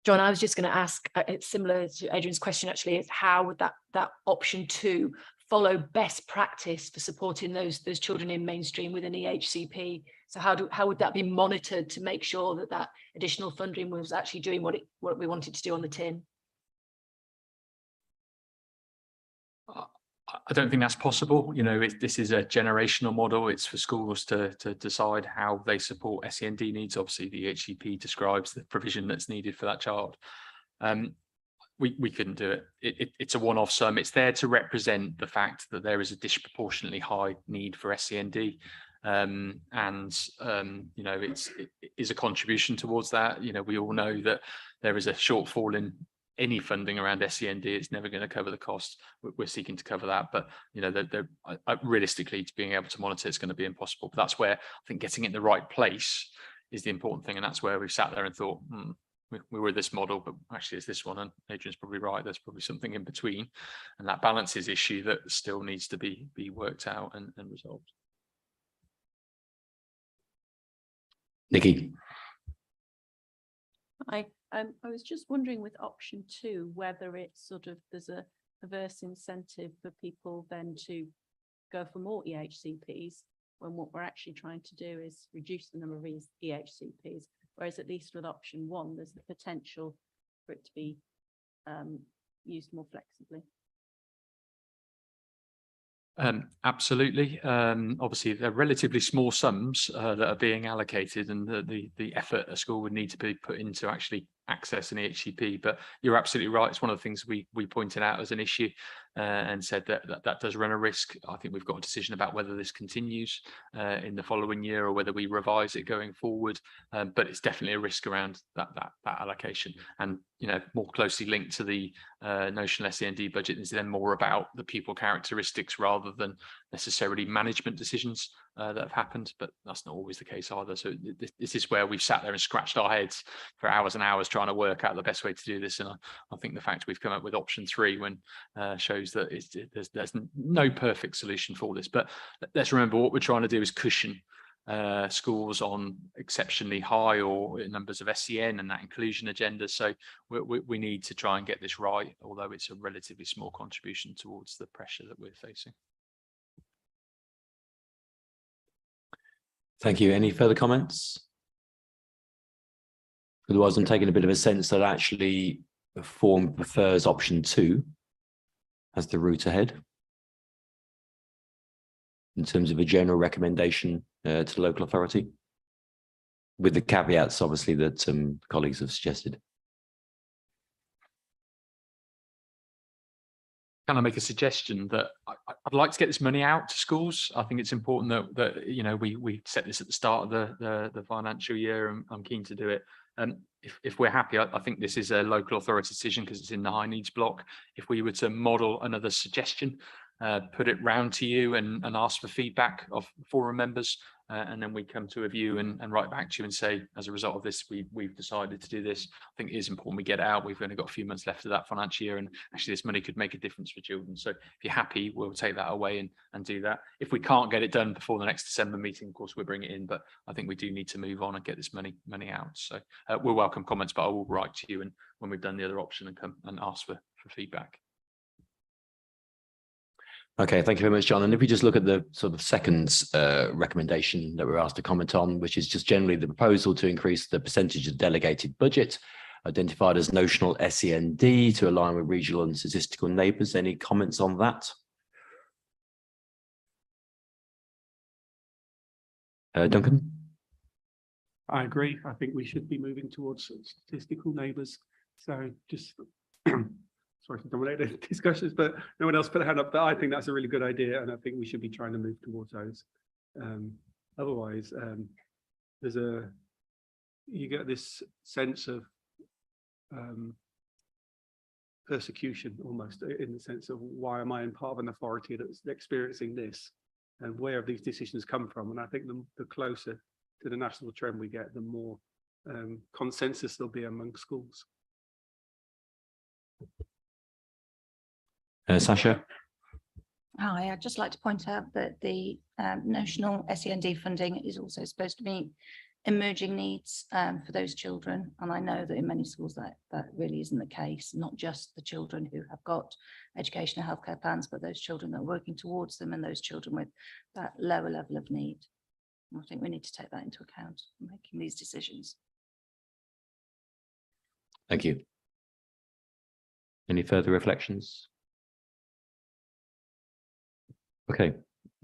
John, I was just going to ask, it's similar to Adrian's question actually, is how would that option 2 follow best practice for supporting those children in mainstream with an EHCP? So how would that be monitored to make sure that additional funding was actually doing what we wanted to do on the tin? I don't think that's possible. You know, this is a generational model. It's for schools to decide how they support SEND needs. Obviously, the HCP describes the provision that's needed for that child. We couldn't do it. It's a one-off sum. It's there to represent the fact that there is a disproportionately high need for SEND. You know, it is a contribution towards that. You know, we all know that there is a shortfall in any funding around SEND. It's never going to cover the cost. We're seeking to cover that, but you know, realistically, to being able to monitor is going to be impossible. But that's where I think getting it in the right place is the important thing, and that's where we've sat there and thought, we were this model, but actually it's this one. And Adrian's probably right. There's probably something in between, and that balances issue that still needs to be worked out and resolved. Nikki. I was just wondering with option 2 whether it's sort of there's a perverse incentive for people then to go for more EHCPs when what we're actually trying to do is reduce the number of EHCPs, whereas at least with option 1 there's the potential for it to be used more flexibly. Absolutely. Obviously, they're relatively small sums that are being allocated, and the effort a school would need to be put into actually access an EHCP. But you're absolutely right. It's one of the things we pointed out as an issue and said that does run a risk. I think we've got a decision about whether this continues in the following year or whether we revise it going forward. But it's definitely a risk around that allocation, and you know, more closely linked to the notional SEND budget is then more about the pupil characteristics rather than necessarily management decisions that have happened. But that's not always the case either. So this is where we've sat there and scratched our heads for hours and hours trying to work out the best way to do this. And I think the fact we've come up with option 3 when shows that there's no perfect solution for this. But let's remember, what we're trying to do is cushion schools on exceptionally high or numbers of SEN and that inclusion agenda. So we need to try and get this right, although it's a relatively small contribution towards the pressure that we're facing. Thank you. Any further comments? Otherwise, I'm taking a bit of a sense that actually the form prefers option 2 as the route ahead in terms of a general recommendation to the local authority, with the caveats, obviously, that colleagues have suggested. Can I make a suggestion that I'd like to get this money out to schools? I think it's important that you know, we set this at the start of the financial year, and I'm keen to do it. And if we're happy, I think this is a local authority decision because it's in the high needs block. If we were to model another suggestion, put it round to you and ask for feedback of forum members, and then we come to a view and write back to you and say, as a result of this, we've decided to do this. I think it is important we get it out. We've only got a few months left of that financial year, and actually this money could make a difference for children. So if you're happy, we'll take that away and do that. If we can't get it done before the next December meeting, of course, we'll bring it in, but I think we do need to move on and get this money out. So we'll welcome comments, but I will write to you and when we've done the other option and come and ask for feedback. Okay, thank you very much, John. And if we just look at the sort of second recommendation that we're asked to comment on, which is just generally the proposal to increase the percentage of delegated budget identified as notional SEND to align with regional and statistical neighbours. Any comments on that? Duncan? I agree. I think we should be moving towards statistical neighbours. So just sorry to dominate the discussions, but no one else put a hand up. But I think that's a really good idea, and I think we should be trying to move towards those. Otherwise, you get this sense of persecution almost, in the sense of, why am I in part of an authority that's experiencing this, and where have these decisions come from? And I think the closer to the national trend we get, the more consensus there'll be among schools. Sasha? Hi, I'd just like to point out that the notional SEND funding is also supposed to meet emerging needs for those children. And I know that in many schools that really isn't the case, not just the children who have got educational healthcare plans, but those children that are working towards them and those children with that lower level of need. And I think we need to take that into account in making these decisions. Thank you. Any further reflections? Okay,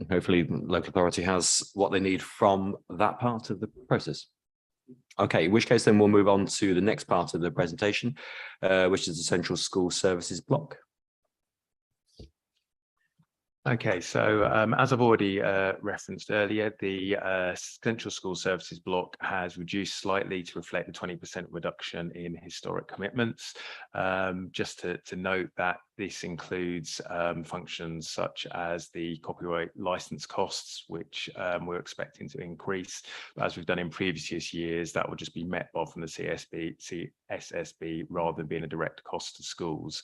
hopefully the local authority has what they need from that part of the process. Okay, in which case then we'll move on to the next part of the presentation, which is the Central School Services block. Okay, so as I've already referenced earlier, the Central School Services block has reduced slightly to reflect the 20% reduction in historic commitments. Just to note that this includes functions such as the copyright license costs, which we're expecting to increase. But as we've done in previous years, that will just be met off from the CSSB rather than being a direct cost to schools.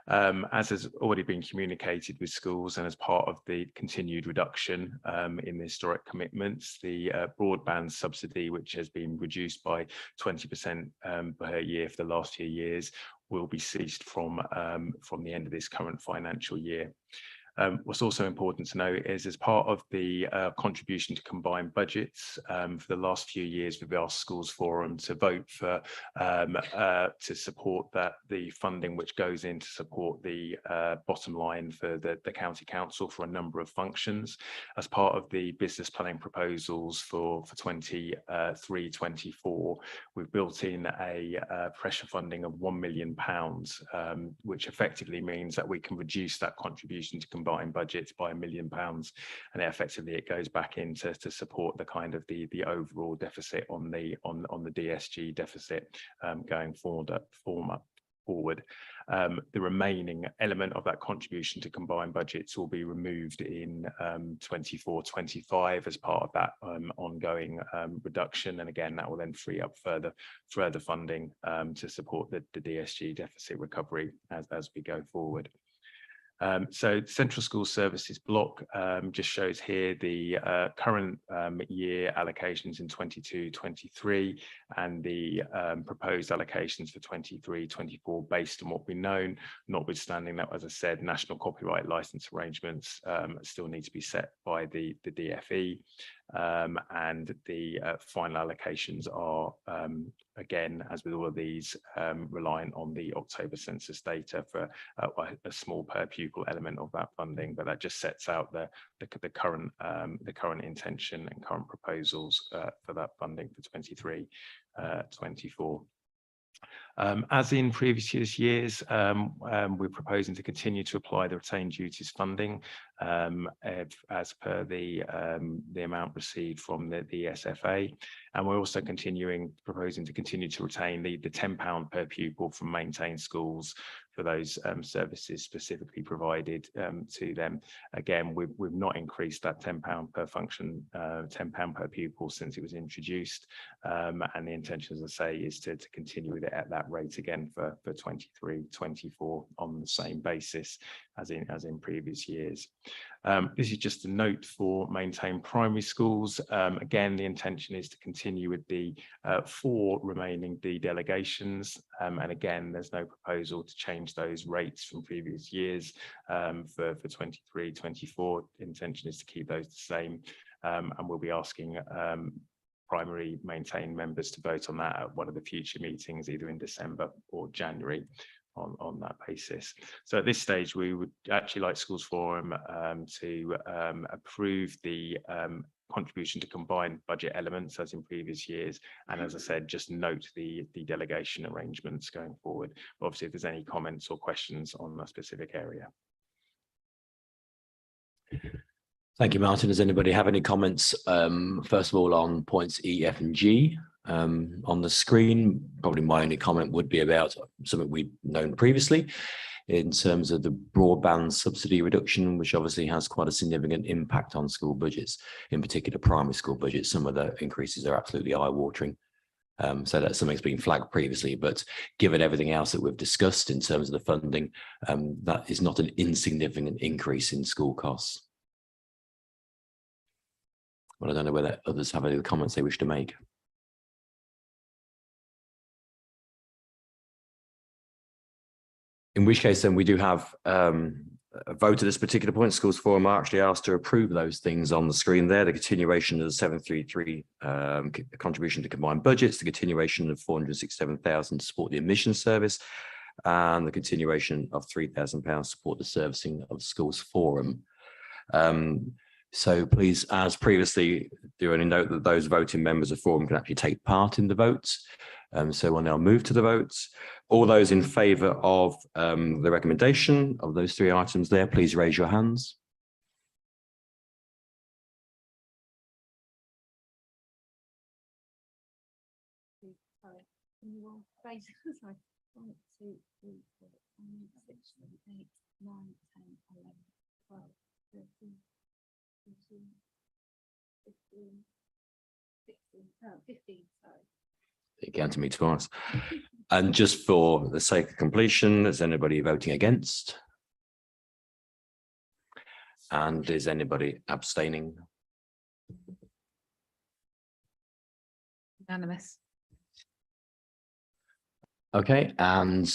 As has already been communicated with schools and as part of the continued reduction in the historic commitments, the broadband subsidy, which has been reduced by 20% per year for the last few years, will be ceased from the end of this current financial year. What's also important to note is, as part of the contribution to combined budgets for the last few years, we've asked Schools Forum to vote for to support the funding which goes in to support the bottom line for the county council for a number of functions. As part of the business planning proposals for 23-24, we've built in a pressure funding of £1 million, which effectively means that we can reduce that contribution to combined budgets by £1 million, and effectively it goes back in to support the kind of the overall deficit on the DSG deficit going forward. The remaining element of that contribution to combined budgets will be removed in 24-25 as part of that ongoing reduction, and again that will then free up further funding to support the DSG deficit recovery as we go forward. So Central School Services block just shows here the current year allocations in 22-23 and the proposed allocations for 23-24 based on what we know, notwithstanding that, as I said, national copyright license arrangements still need to be set by the DFE, and the final allocations are again, as with all of these, reliant on the October census data for a small per pupil element of that funding, but that just sets out the current intention and current proposals for that funding for 23-24. As in previous years, we're proposing to continue to apply the retained duties funding as per the amount received from the SFA, and we're also proposing to continue to retain the £10 per pupil from maintained schools for those services specifically provided to them. Again, we've not increased that £10 per function, £10 per pupil since it was introduced, and the intention, as I say, is to continue with it at that rate again for 23-24 on the same basis as in previous years. This is just a note for maintained primary schools. Again, the intention is to continue with the 4 remaining de-delegations, and again, there's no proposal to change those rates from previous years for 23-24. Intention is to keep those the same, and we'll be asking primary maintained members to vote on that at one of the future meetings, either in December or January, on that basis. So at this stage, we would actually like Schools Forum to approve the contribution to combined budget elements as in previous years, and as I said, just note the delegation arrangements going forward. Obviously, if there's any comments or questions on a specific area. Thank you, Martin. Does anybody have any comments, first of all, on points E, F and G on the screen? Probably my only comment would be about something we've known previously in terms of the broadband subsidy reduction, which obviously has quite a significant impact on school budgets, in particular primary school budgets. Some of the increases are absolutely eye-watering. So that's something that's been flagged previously, but given everything else that we've discussed in terms of the funding, that is not an insignificant increase in school costs. But I don't know whether others have any comments they wish to make. In which case, then we do have a vote at this particular point. Schools Forum are actually asked to approve those things on the screen there. The continuation of the 733 contribution to combined budgets, the continuation of 467,000 to support the admission service, and the continuation of £3,000 to support the servicing of Schools Forum. So please, as previously, do only note that those voting members of forum can actually take part in the votes. So we'll now move to the votes. All those in favour of the recommendation of those 3 items there, please raise your hands. It came to me twice. And just for the sake of completion, is anybody voting against? And is anybody abstaining? Unanimous. Okay, and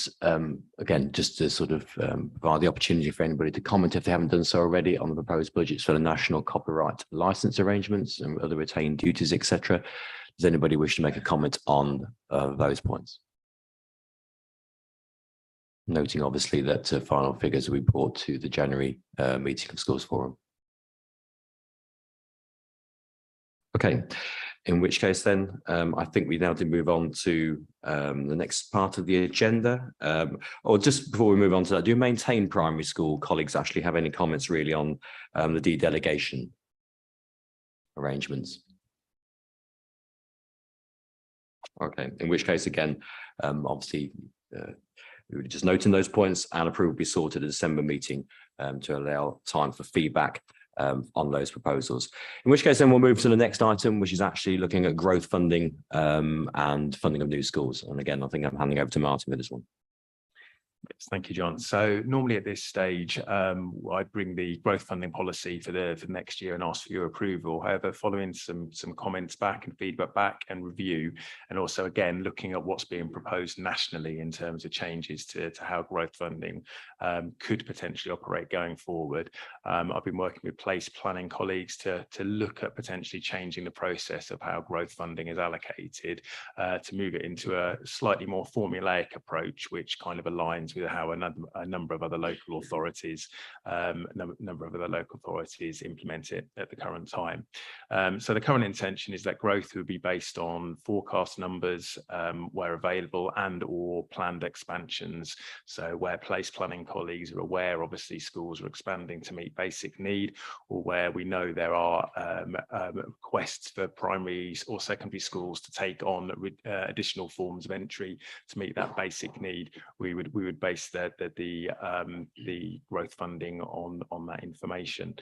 again, just to sort of provide the opportunity for anybody to comment if they haven't done so already on the proposed budgets for the national copyright license arrangements and other retained duties, etc. Does anybody wish to make a comment on those points? Noting obviously that final figures will be brought to the January meeting of Schools Forum. Okay, in which case then I think we now do move on to the next part of the agenda. Or just before we move on to that, do Maintain primary school colleagues actually have any comments really on the delegation arrangements? Okay, in which case again, obviously we would just note in those points and approval will be sought at the December meeting to allow time for feedback on those proposals. In which case then we'll move to the next item, which is actually looking at growth funding and funding of new schools. And again, I think I'm handing over to Martin with this one. Yes, thank you, John. So normally at this stage, I bring the growth funding policy for the next year and ask for your approval. However, following some comments back and feedback back and review, and also again looking at what's being proposed nationally in terms of changes to how growth funding could potentially operate going forward. I've been working with place planning colleagues to look at potentially changing the process of how growth funding is allocated to move it into a slightly more formulaic approach, which kind of aligns with how a number of other local authorities implement it at the current time. So the current intention is that growth would be based on forecast numbers where available and or planned expansions. So where place planning colleagues are aware, obviously schools are expanding to meet basic need, or where we know there are requests for primary or secondary schools to take on additional forms of entry to meet that basic need, we would base the growth funding on that information.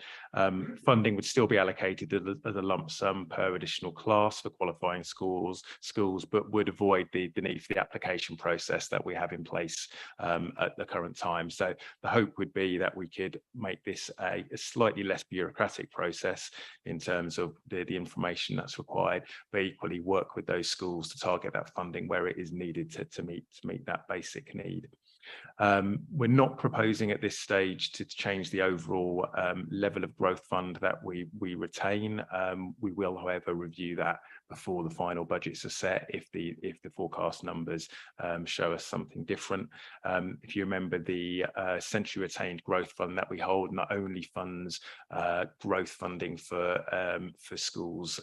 Funding would still be allocated as a lump sum per additional class for qualifying schools, but would avoid the need for the application process that we have in place at the current time. So the hope would be that we could make this a slightly less bureaucratic process in terms of the information that's required, but equally work with those schools to target that funding where it is needed to meet that basic need. We're not proposing at this stage to change the overall level of growth fund that we retain. We will, however, review that before the final budgets are set if the forecast numbers show us something different. If you remember, the centrally retained growth fund that we hold not only funds growth funding for schools,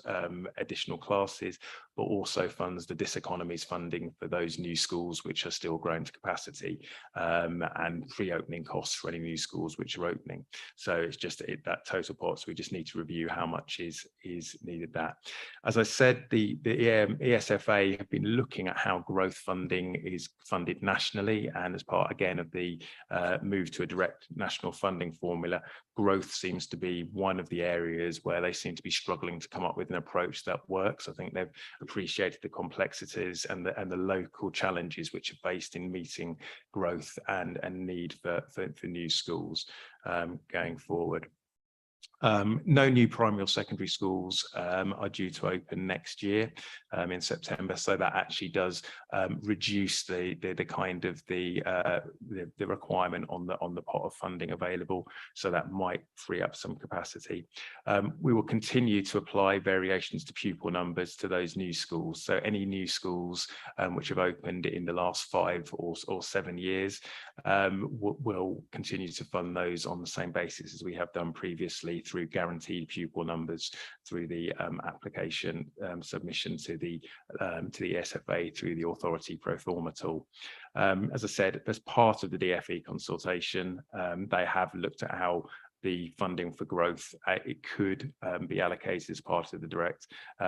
additional classes, but also funds the diseconomies funding for those new schools which are still growing to capacity, and pre-opening costs for any new schools which are opening. So it's just that total pot. So we just need to review how much is needed. That, as I said, the ESFA have been looking at how growth funding is funded nationally, and as part again of the move to a direct national funding formula, growth seems to be one of the areas where they seem to be struggling to come up with an approach that works. I think they've appreciated the complexities and the local challenges which are based in meeting growth and need for new schools going forward. No new primary or secondary schools are due to open next year in September, so that actually does reduce the kind of the requirement on the pot of funding available. So that might free up some capacity. We will continue to apply variations to pupil numbers to those new schools. So any new schools which have opened in the last 5 or 7 years, we'll continue to fund those on the same basis as we have done previously, through guaranteed pupil numbers, through the application submission to the SFA through the authority pro forma tool. As I said, as part of the DFE consultation, they have looked at how the funding for growth it could be allocated as part of the direct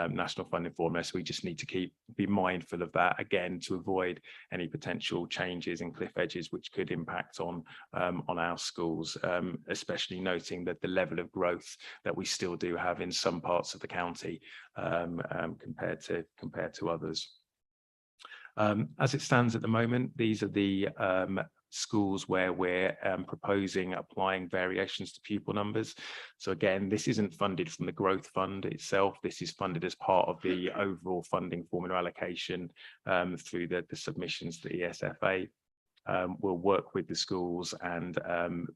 national funding formula. So we just need to be mindful of that again to avoid any potential changes in cliff edges which could impact on our schools, especially noting that the level of growth that we still do have in some parts of the county compared to others. As it stands at the moment, these are the schools where we're proposing applying variations to pupil numbers. So again, this isn't funded from the growth fund itself. This is funded as part of the overall funding formula allocation through the submissions to the ESFA. We'll work with the schools and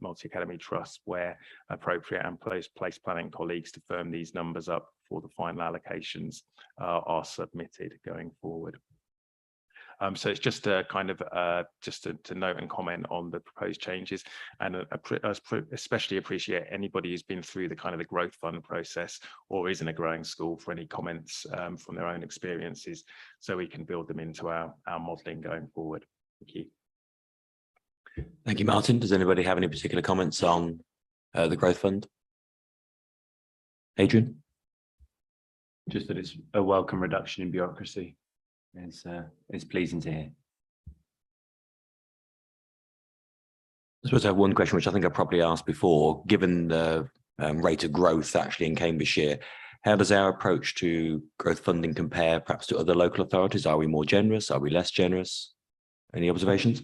multi-academy trusts where appropriate and place planning colleagues to firm these numbers up before the final allocations are submitted going forward. So it's just a kind of to note and comment on the proposed changes, and especially appreciate anybody who's been through the kind of the growth fund process or is in a growing school for any comments from their own experiences, so we can build them into our modelling going forward. Thank you. Thank you, Martin. Does anybody have any particular comments on the growth fund? Adrian? Just that it's a welcome reduction in bureaucracy. It's pleasing to hear. I suppose I have one question, which I think I probably asked before. Given the rate of growth actually in Cambridgeshire, how does our approach to growth funding compare perhaps to other local authorities? Are we more generous? Are we less generous? Any observations?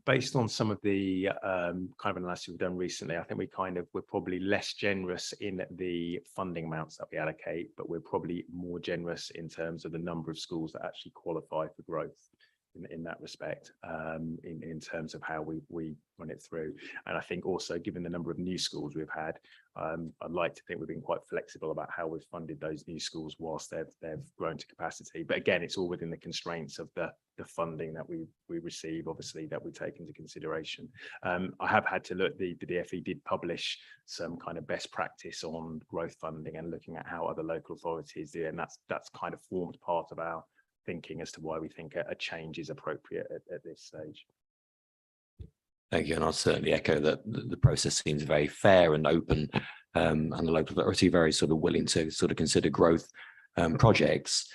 Based on some of the kind of analysis we've done recently, I think we're probably less generous in the funding amounts that we allocate, but we're probably more generous in terms of the number of schools that actually qualify for growth in that respect, in terms of how we run it through. And I think also, given the number of new schools we've had, I'd like to think we've been quite flexible about how we've funded those new schools whilst they've grown to capacity. But again, it's all within the constraints of the funding that we receive, obviously, that we take into consideration. I have had to look, the DFE did publish some kind of best practice on growth funding and looking at how other local authorities do, and that's kind of formed part of our thinking as to why we think a change is appropriate at this stage. Thank you, and I'll certainly echo that the process seems very fair and open, and the local authority very sort of willing to sort of consider growth projects.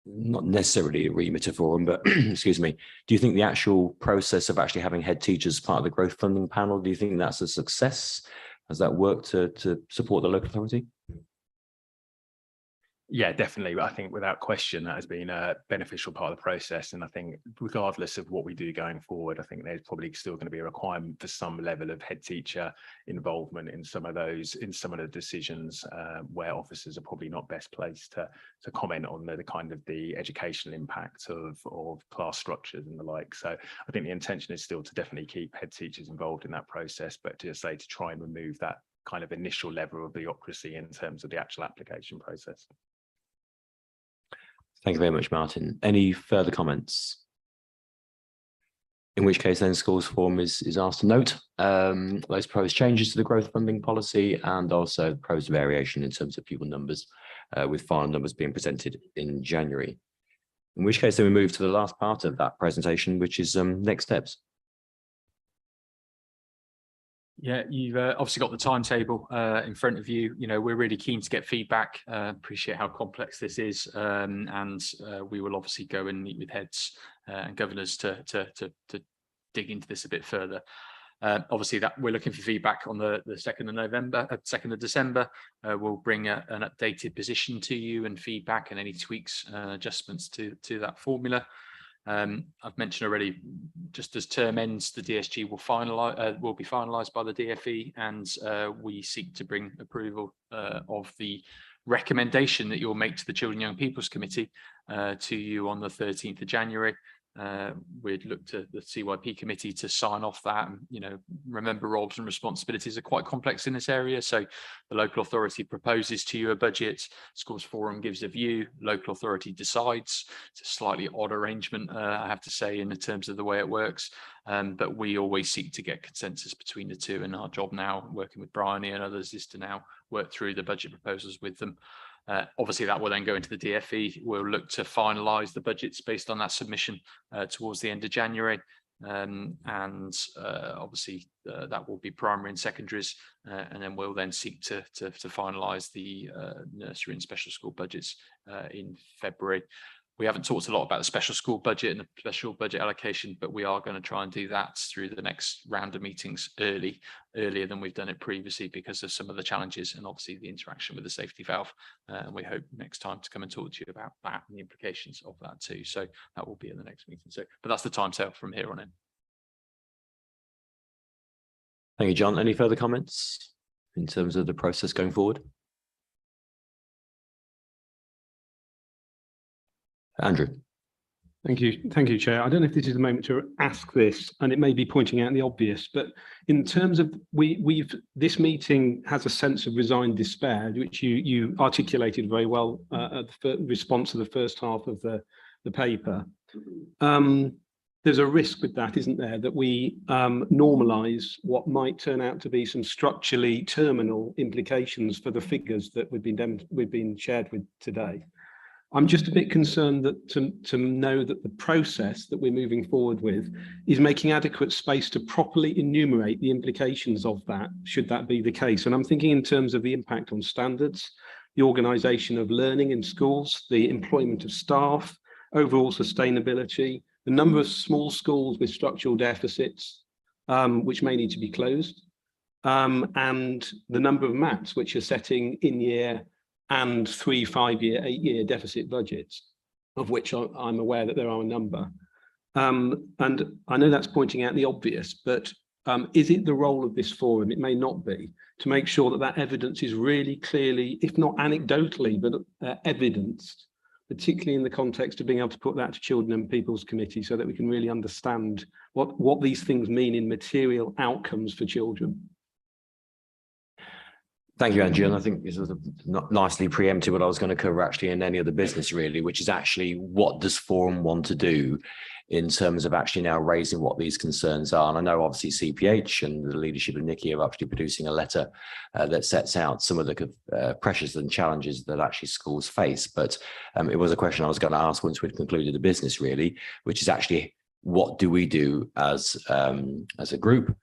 Not necessarily a remit of forum, but excuse me, do you think the actual process of actually having head teachers part of the growth funding panel, do you think that's a success? Has that worked to support the local authority? Yeah, definitely. I think without question that has been a beneficial part of the process. And I think regardless of what we do going forward, I think there's probably still going to be a requirement for some level of head teacher involvement in some of the decisions where officers are probably not best placed to comment on the kind of the educational impact of class structures and the like. So I think the intention is still to definitely keep head teachers involved in that process, but to try and remove that kind of initial level of bureaucracy in terms of the actual application process. Thank you very much, Martin. Any further comments? In which case then Schools Forum is asked to note those proposed changes to the growth funding policy and also the proposed variation in terms of pupil numbers, with final numbers being presented in January. In which case then we move to the last part of that presentation, which is next steps. Yeah, you've obviously got the timetable in front of you. You know, we're really keen to get feedback, appreciate how complex this is, and we will obviously go and meet with heads and governors to dig into this a bit further. Obviously, that we're looking for feedback on the 2nd of November, 2nd of December. We'll bring an updated position to you and feedback and any tweaks, adjustments to that formula. I've mentioned already, just as term ends, the DSG will be finalised by the DfE, and we seek to bring approval of the recommendation that you'll make to the Children and Young People's Committee to you on the 13th of January. We'd look to the CYP committee to sign off that. And, you know, remember, roles and responsibilities are quite complex in this area. So the local authority proposes to you a budget, Schools Forum gives a view, local authority decides. It's a slightly odd arrangement, I have to say, in terms of the way it works. But we always seek to get consensus between the two, and our job now, working with Bryony and others, is to now work through the budget proposals with them. Obviously, that will then go into the DfE. We'll look to finalise the budgets based on that submission towards the end of January. Obviously, that will be primary and secondaries, and then we'll then seek to finalise the nursery and special school budgets in February. We haven't talked a lot about the special school budget and the special budget allocation, but we are going to try and do that through the next round of meetings earlier than we've done it previously, because of some of the challenges and obviously the interaction with the safety valve. And we hope next time to come and talk to you about that and the implications of that too. So that will be in the next meeting. So, but that's the timescale from here on in. Thank you, John. Any further comments in terms of the process going forward? Andrew. Thank you, Chair. I don't know if this is the moment to ask this, and it may be pointing out the obvious, but in terms of this meeting has a sense of resigned despair, which you articulated very well at the response to the first half of the paper. There's a risk with that, isn't there, that we normalise what might turn out to be some structurally terminal implications for the figures that we've been shared with today. I'm just a bit concerned that to know that the process that we're moving forward with is making adequate space to properly enumerate the implications of that, should that be the case. And I'm thinking in terms of the impact on standards, the organisation of learning in schools, the employment of staff, overall sustainability, the number of small schools with structural deficits, which may need to be closed, and the number of MAPs which are setting in-year and 3, 5-year, 8-year deficit budgets, of which I'm aware that there are a number. And I know that's pointing out the obvious, but is it the role of this forum, it may not be, to make sure that that evidence is really clearly, if not anecdotally, but evidenced, particularly in the context of being able to put that to Children and People's Committee, so that we can really understand what these things mean in material outcomes for children. Thank you, Andrew. And I think this was nicely preempted what I was going to cover actually in any other business really, which is actually what does Forum want to do in terms of actually now raising what these concerns are. And I know obviously CPH and the leadership of Nikki are actually producing a letter that sets out some of the pressures and challenges that actually schools face. But it was a question I was going to ask once we'd concluded the business really, which is actually what do we do as a group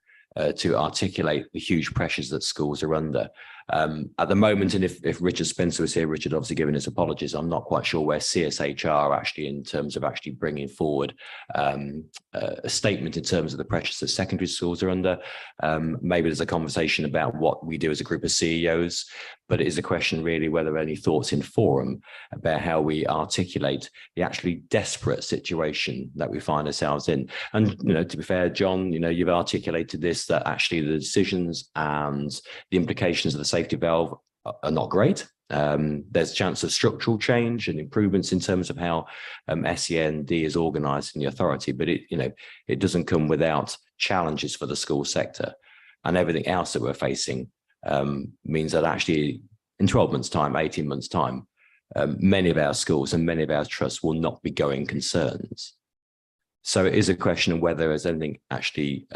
to articulate the huge pressures that schools are under. At the moment, and if Richard Spencer was here, Richard obviously giving his apologies, I'm not quite sure where CSH are actually in terms of actually bringing forward a statement in terms of the pressures that secondary schools are under. Maybe there's a conversation about what we do as a group of CEOs, but it is a question really whether any thoughts in Forum about how we articulate the actually desperate situation that we find ourselves in. And, you know, to be fair, John, you know, you've articulated this, that actually the decisions and the implications of the safety valve are not great. There's a chance of structural change and improvements in terms of how SEND is organised in the authority, but it doesn't come without challenges for the school sector, and everything else that we're facing means that actually in 12 months time, 18 months time, many of our schools and many of our trusts will not be going concerns. So it is a question of whether there's anything actually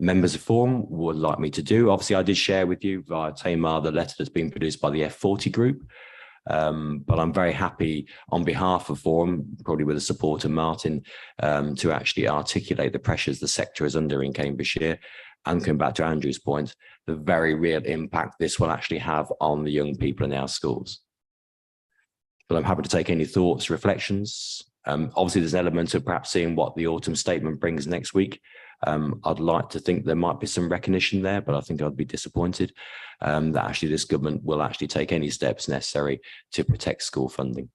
members of Forum would like me to do. Obviously, I did share with you via Tamar the letter that's been produced by the F40 group, but I'm very happy on behalf of Forum, probably with the support of Martin, to actually articulate the pressures the sector is under in Cambridgeshire, and come back to Andrew's point, the very real impact this will actually have on the young people in our schools. But I'm happy to take any thoughts, reflections. Obviously, there's an element of perhaps seeing what the autumn statement brings next week. I'd like to think there might be some recognition there, but I think I'd be disappointed that actually this government will actually take any steps necessary to protect school funding.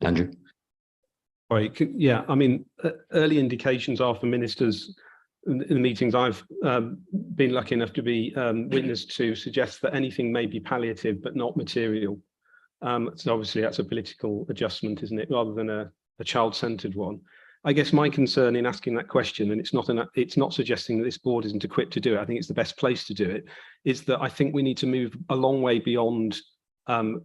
Andrew? Right, yeah, I mean, early indications are for ministers in the meetings I've been lucky enough to be witness to suggest that anything may be palliative but not material. So obviously that's a political adjustment, isn't it, rather than a child-centered one. I guess my concern in asking that question, and it's not suggesting that this board isn't equipped to do it, I think it's the best place to do it, is that I think we need to move a long way beyond questioning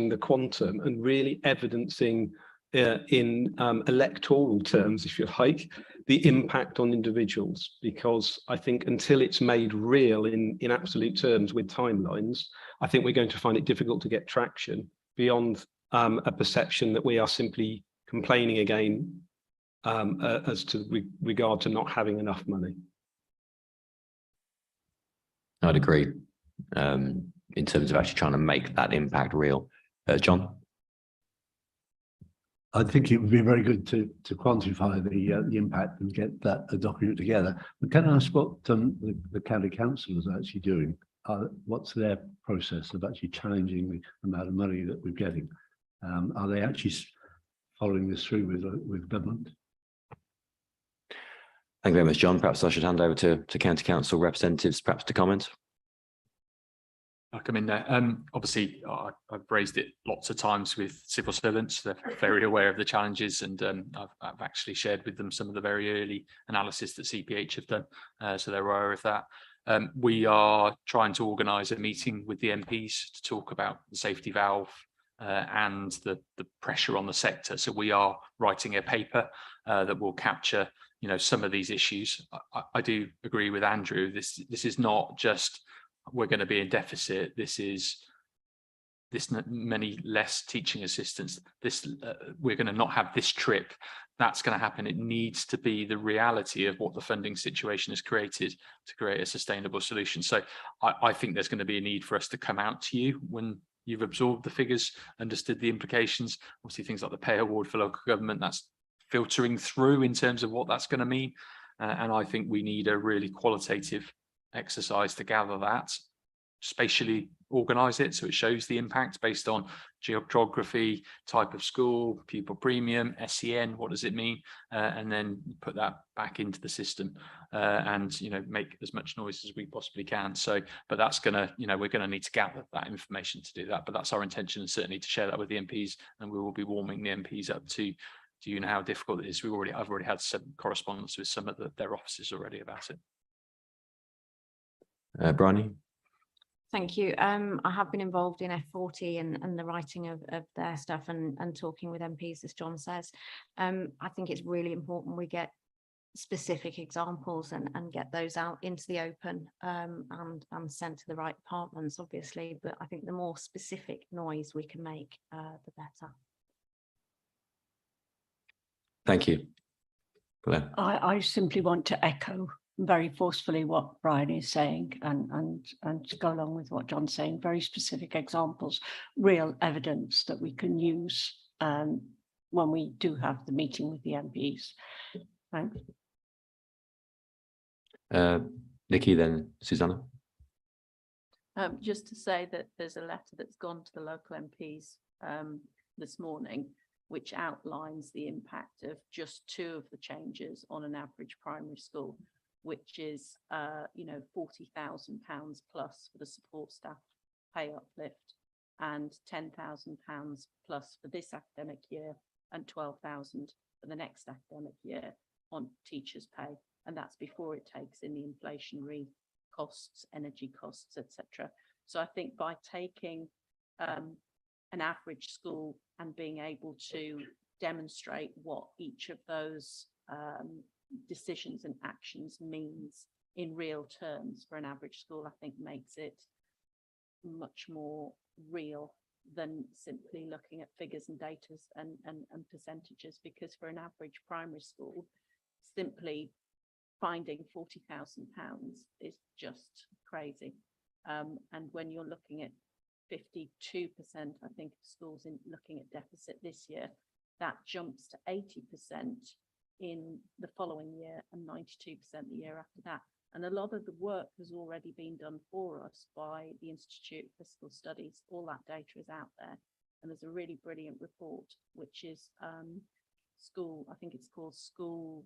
the quantum and really evidencing in electoral terms, if you like, the impact on individuals, because I think until it's made real in absolute terms with timelines, I think we're going to find it difficult to get traction beyond a perception that we are simply complaining again as to regard to not having enough money. I'd agree in terms of actually trying to make that impact real. John? I think it would be very good to quantify the impact and get that document together. But can I ask what the county council is actually doing? What's their process of actually challenging the amount of money that we're getting? Are they actually following this through with government? Thank you very much, John. Perhaps I should hand over to county council representatives, perhaps to comment. I'll come in there. Obviously, I've raised it lots of times with civil servants. They're very aware of the challenges, and I've actually shared with them some of the very early analysis that CPH have done, so they're aware of that. We are trying to organise a meeting with the MPs to talk about the safety valve and the pressure on the sector. So we are writing a paper that will capture, some of these issues. I do agree with Andrew. This is not just we're going to be in deficit. This many less teaching assistants. We're going to not have this trip. That's going to happen. It needs to be the reality of what the funding situation has created to create a sustainable solution. So I think there's going to be a need for us to come out to you when you've absorbed the figures, understood the implications. Obviously, things like the pay award for local government, that's filtering through in terms of what that's going to mean. And I think we need a really qualitative exercise to gather that, spatially organize it so it shows the impact based on geography, type of school, pupil premium, SEN, what does it mean, and then put that back into the system and make as much noise as we possibly can. So but that's gonna, we're going to need to gather that information to do that, but that's our intention, and certainly to share that with the MPs, and we will be warming the MPs up to how difficult it is. I've already had some correspondence with some of their offices already about it. Bryony? Thank you. I have been involved in F40 and the writing of their stuff and talking with MPs, as John says. I think it's really important we get specific examples and get those out into the open and sent to the right departments, obviously. But I think the more specific noise we can make, the better. Thank you. Claire? I simply want to echo very forcefully what Brian is saying and to go along with what John's saying, very specific examples, real evidence that we can use when we do have the meeting with the MPs. Thanks. Nikki, then Susanna. Just to say that there's a letter that's gone to the local MPs this morning, which outlines the impact of just 2 of the changes on an average primary school, which is, £40,000 plus for the support staff pay uplift and £10,000 plus for this academic year and 12,000 for the next academic year on teachers' pay. And that's before it takes in the inflationary costs, energy costs, etc. So I think by taking an average school and being able to demonstrate what each of those decisions and actions means in real terms for an average school, I think makes it much more real than simply looking at figures and data and percentages, because for an average primary school, simply finding £40,000 is just crazy. And when you're looking at 52%, I think, of schools looking at deficit this year, that jumps to 80% in the following year and 92% the year after that. And a lot of the work has already been done for us by the Institute of Fiscal Studies. All that data is out there. And there's a really brilliant report, which is school, I think it's called School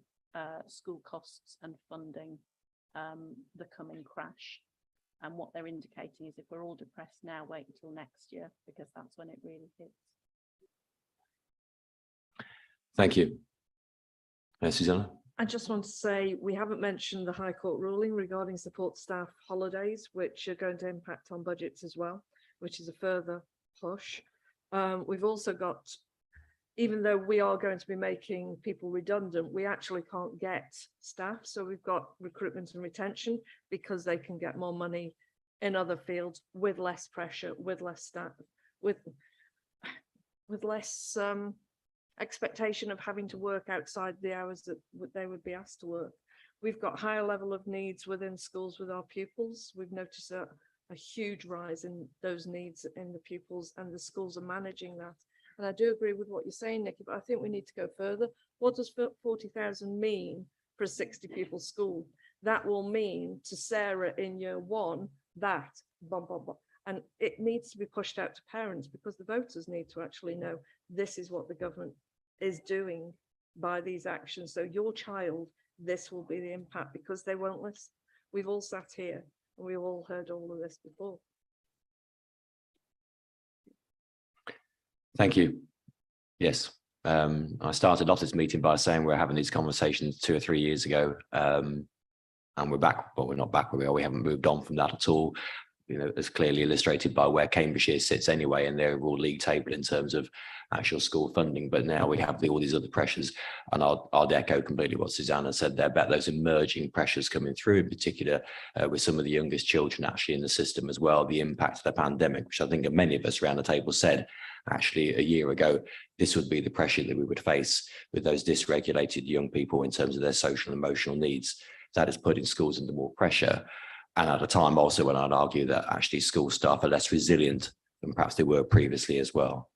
Costs and Funding, the Coming Crash. And what they're indicating is if we're all depressed now, wait until next year, because that's when it really hits. Thank you. Susanna? I just want to say we haven't mentioned the High Court ruling regarding support staff holidays, which are going to impact on budgets as well, which is a further push. We've also got, even though we are going to be making people redundant, we actually can't get staff. So we've got recruitment and retention because they can get more money in other fields with less pressure, with less staff, with less expectation of having to work outside the hours that they would be asked to work. We've got higher level of needs within schools with our pupils. We've noticed a huge rise in those needs in the pupils, and the schools are managing that. And I do agree with what you're saying, Nikki, but I think we need to go further. What does 40,000 mean for a 60 pupil school? That will mean to Sarah in year one, that, blah, blah, blah. And it needs to be pushed out to parents, because the voters need to actually know this is what the government is doing by these actions. So your child, this will be the impact, because they won't listen. We've all sat here and we've all heard all of this before. Thank you. Yes. I started off this meeting by saying we're having these conversations 2 or 3 years ago, and we're back, but we're not back where we are. We haven't moved on from that at all. You know, as clearly illustrated by where Cambridgeshire sits anyway in their overall league table in terms of actual school funding. But now we have all these other pressures, and I'll echo completely what Susanna said there about those emerging pressures coming through, in particular with some of the youngest children actually in the system as well, the impact of the pandemic, which I think many of us around the table said actually a year ago, this would be the pressure that we would face with those dysregulated young people in terms of their social and emotional needs. That is putting schools under more pressure. And at a time also when I'd argue that actually school staff are less resilient than perhaps they were previously as well.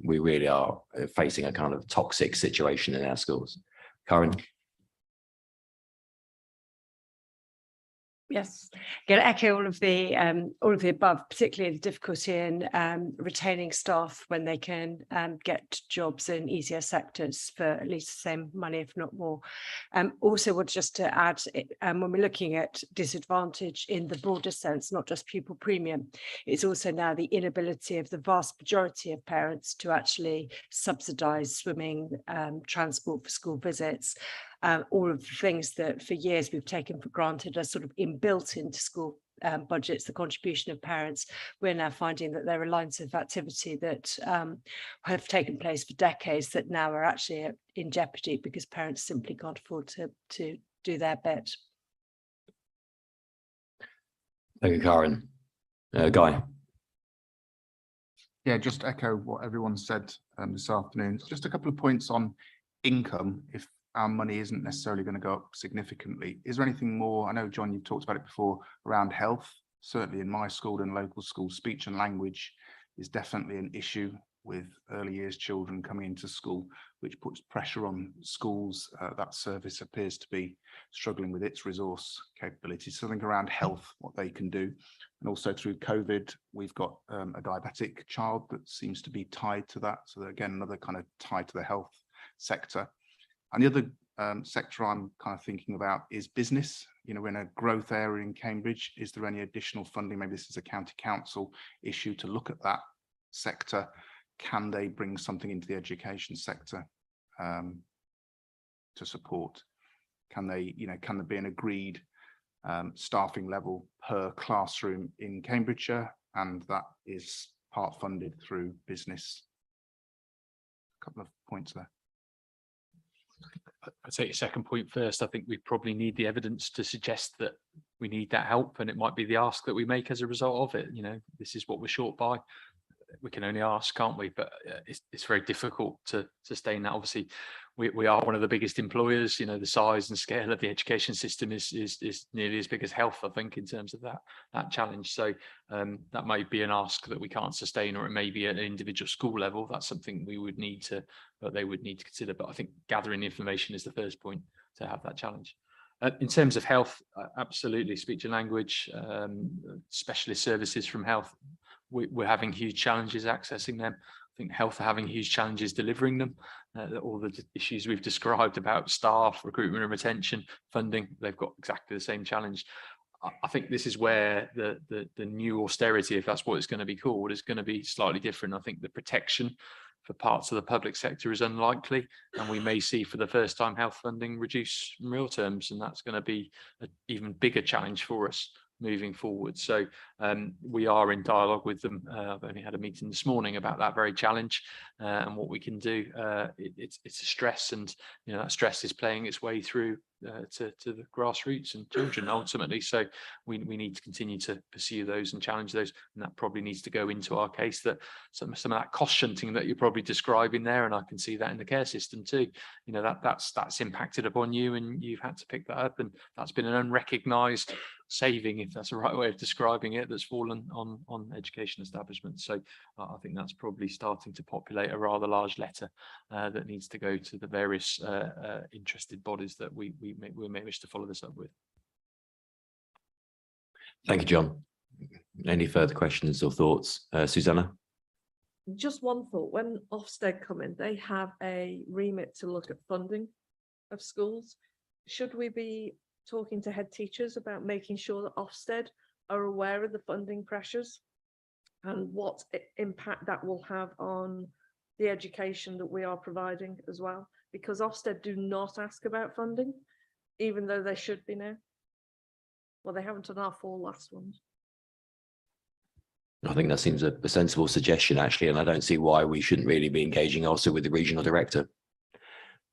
We really are facing a kind of toxic situation in our schools. Karen? Yes, going to echo all of the above, particularly the difficulty in retaining staff when they can get jobs in easier sectors for at least the same money, if not more. Also, want just to add, when we're looking at disadvantage in the broader sense, not just pupil premium, it's also now the inability of the vast majority of parents to actually subsidise swimming, transport for school visits. All of the things that for years we've taken for granted are sort of inbuilt into school budgets, the contribution of parents. We're now finding that there are lines of activity that have taken place for decades that now are actually in jeopardy because parents simply can't afford to do their bit. Thank you, Karen. Guy. Yeah, just echo what everyone said this afternoon. Just a couple of points on income. If our money isn't necessarily going to go up significantly, is there anything more? I know, John, you've talked about it before around health. Certainly in my school and local schools, speech and language is definitely an issue with early years children coming into school, which puts pressure on schools. That service appears to be struggling with its resource capabilities. Something around health, what they can do. And also through COVID, we've got a diabetic child that seems to be tied to that. So again, another kind of tied to the health sector. And the other sector I'm kind of thinking about is business. You know, we're in a growth area in Cambridge. Is there any additional funding? Maybe this is a county council issue to look at that sector. Can they bring something into the education sector to support? Can they, you know, can there be an agreed staffing level per classroom in Cambridgeshire, and that is part funded through business? A couple of points there. I'll take your second point first. I think we probably need the evidence to suggest that we need that help, and it might be the ask that we make as a result of it. You know, this is what we're short by. We can only ask, can't we? But it's very difficult to sustain that. Obviously, we are one of the biggest employers. You know, the size and scale of the education system is nearly as big as health, I think, in terms of that challenge. So that might be an ask that we can't sustain, or it may be at an individual school level. That's something we would need to, that they would need to consider. But I think gathering information is the first point to have that challenge. In terms of health, absolutely, speech and language, specialist services from health, we're having huge challenges accessing them. I think health are having huge challenges delivering them. All the issues we've described about staff, recruitment and retention, funding, they've got exactly the same challenge. I think this is where the new austerity, if that's what it's going to be called, is going to be slightly different. I think the protection for parts of the public sector is unlikely, and we may see for the first time health funding reduce in real terms, and that's going to be an even bigger challenge for us moving forward. So we are in dialogue with them. I've only had a meeting this morning about that very challenge and what we can do. It's a stress, and that stress is playing its way through to the grassroots and children ultimately. So we need to continue to pursue those and challenge those, and that probably needs to go into our case, that some of that cost shunting that you're probably describing there, and I can see that in the care system too. That's impacted upon you, and you've had to pick that up, and that's been an unrecognised saving, if that's the right way of describing it, that's fallen on education establishments. So I think that's probably starting to populate a rather large letter that needs to go to the various interested bodies that we may wish to follow this up with. Thank you, John. Any further questions or thoughts? Susanna? Just one thought, when Ofsted come in, they have a remit to look at funding of schools. Should we be talking to head teachers about making sure that Ofsted are aware of the funding pressures and what impact that will have on the education that we are providing as well? Because Ofsted do not ask about funding, even though they should be now. Well, they haven't on our 4 last ones. I think that seems a sensible suggestion, actually, and I don't see why we shouldn't really be engaging also with the regional director,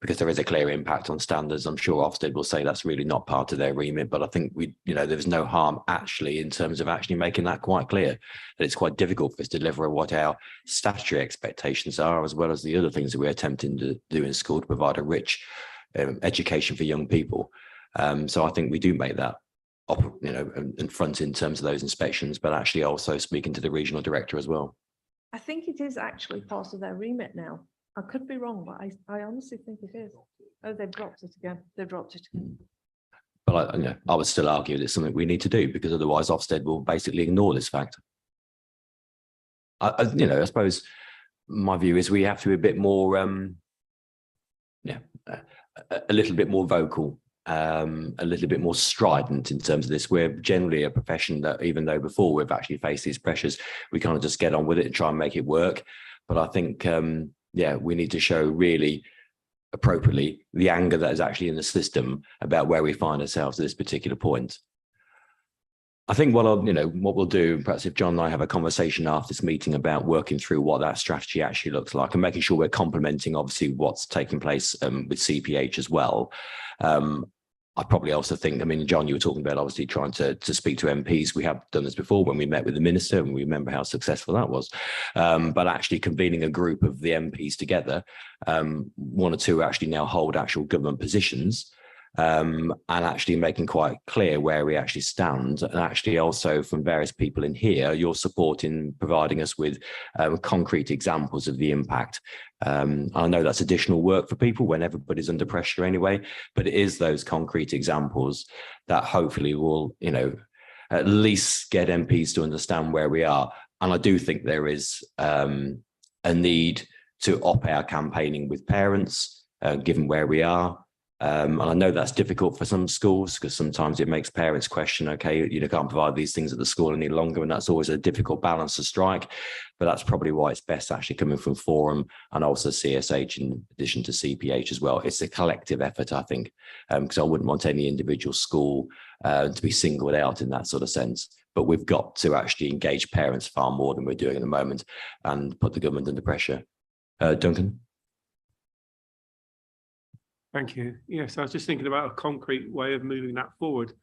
because there is a clear impact on standards. I'm sure Ofsted will say that's really not part of their remit, but I think there's no harm actually in terms of actually making that quite clear, that it's quite difficult for us to deliver what our statutory expectations are, as well as the other things that we're attempting to do in school to provide a rich education for young people. So I think we do make that in front in terms of those inspections, but actually also speaking to the regional director as well. I think it is actually part of their remit now. I could be wrong, but I honestly think it is. Oh, they've dropped it again. They've dropped it again. But I would still argue that it's something we need to do, because otherwise Ofsted will basically ignore this fact. I suppose my view is we have to be a bit more, a little bit more vocal, a little bit more strident in terms of this. We're generally a profession that, even though before we've actually faced these pressures, we kind of just get on with it and try and make it work. But I think, we need to show really appropriately the anger that is actually in the system about where we find ourselves at this particular point. I think what we'll do, perhaps if John and I have a conversation after this meeting about working through what that strategy actually looks like, and making sure we're complementing obviously what's taking place with CPH as well. I probably also think, John, you were talking about obviously trying to speak to MPs. We have done this before when we met with the minister, and we remember how successful that was. But actually convening a group of the MPs together, 1 or 2 actually now hold actual government positions, and actually making quite clear where we actually stand, and actually also from various people in here, your support in providing us with concrete examples of the impact. I know that's additional work for people when everybody's under pressure anyway, but it is those concrete examples that hopefully will, at least get MPs to understand where we are. And I do think there is a need to up our campaigning with parents, given where we are. And I know that's difficult for some schools, because sometimes it makes parents question, okay, can't provide these things at the school any longer, and that's always a difficult balance to strike. But that's probably why it's best actually coming from Forum and also CSH in addition to CPH as well. It's a collective effort, I think, because I wouldn't want any individual school to be singled out in that sort of sense. But we've got to actually engage parents far more than we're doing at the moment and put the government under pressure. Duncan? Thank you. Yes, I was just thinking about a concrete way of moving that forward.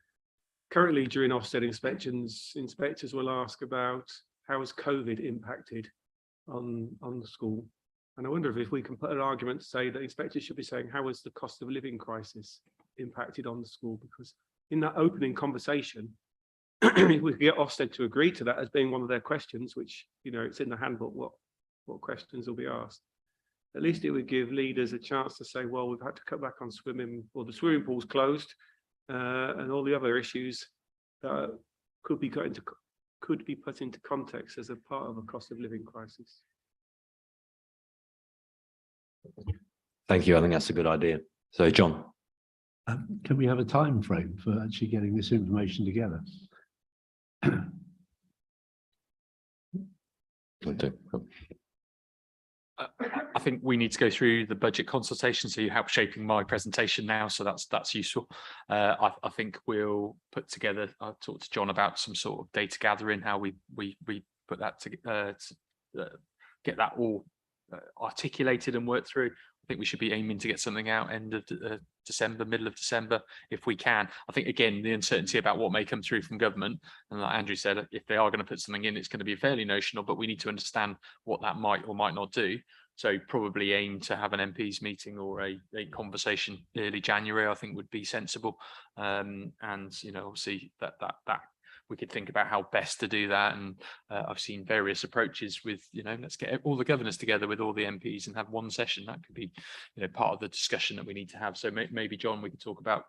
Currently, during Ofsted inspections, inspectors will ask about how has COVID impacted on the school. And I wonder if we can put an argument to say that inspectors should be saying, how has the cost of living crisis impacted on the school? Because in that opening conversation, if we could get Ofsted to agree to that as being one of their questions, which, it's in the handbook, what questions will be asked. At least it would give leaders a chance to say, well, we've had to cut back on swimming, or the swimming pool's closed, and all the other issues that could be got into could be put into context as a part of a cost of living crisis. Thank you. I think that's a good idea. So, John. Can we have a time frame for actually getting this information together? I think we need to go through the budget consultation, so you help shaping my presentation now, so that's useful. I think we'll put together, I'll talk to John about some sort of data gathering, how we put that to get that all articulated and worked through. I think we should be aiming to get something out end of December, middle of December, if we can. I think, again, the uncertainty about what may come through from government, and like Andrew said, if they are going to put something in, it's going to be fairly notional, but we need to understand what that might or might not do. So probably aim to have an MPs meeting or a conversation early January, I think would be sensible. And, you know, obviously that we could think about how best to do that. And I've seen various approaches with, you know, let's get all the governors together with all the MPs and have one session. That could be, you know, part of the discussion that we need to have. So maybe, John, we could talk about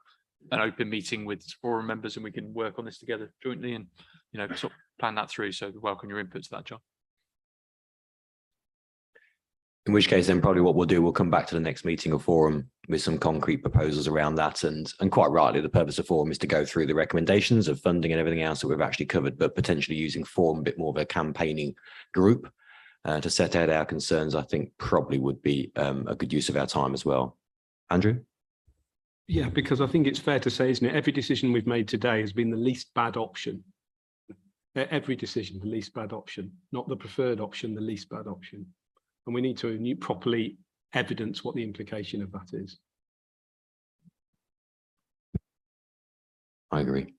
an open meeting with forum members and we can work on this together jointly and, you know, sort of plan that through. So welcome your input to that, John. In which case, then probably what we'll do, we'll come back to the next meeting of forum with some concrete proposals around that. And quite rightly, the purpose of forum is to go through the recommendations of funding and everything else that we've actually covered, but potentially using forum a bit more of a campaigning group to set out our concerns, I think probably would be a good use of our time as well. Andrew? Yeah, because I think it's fair to say, isn't it? Every decision we've made today has been the least bad option. Every decision, the least bad option, not the preferred option, the least bad option. And we need to properly evidence what the implication of that is. I agree.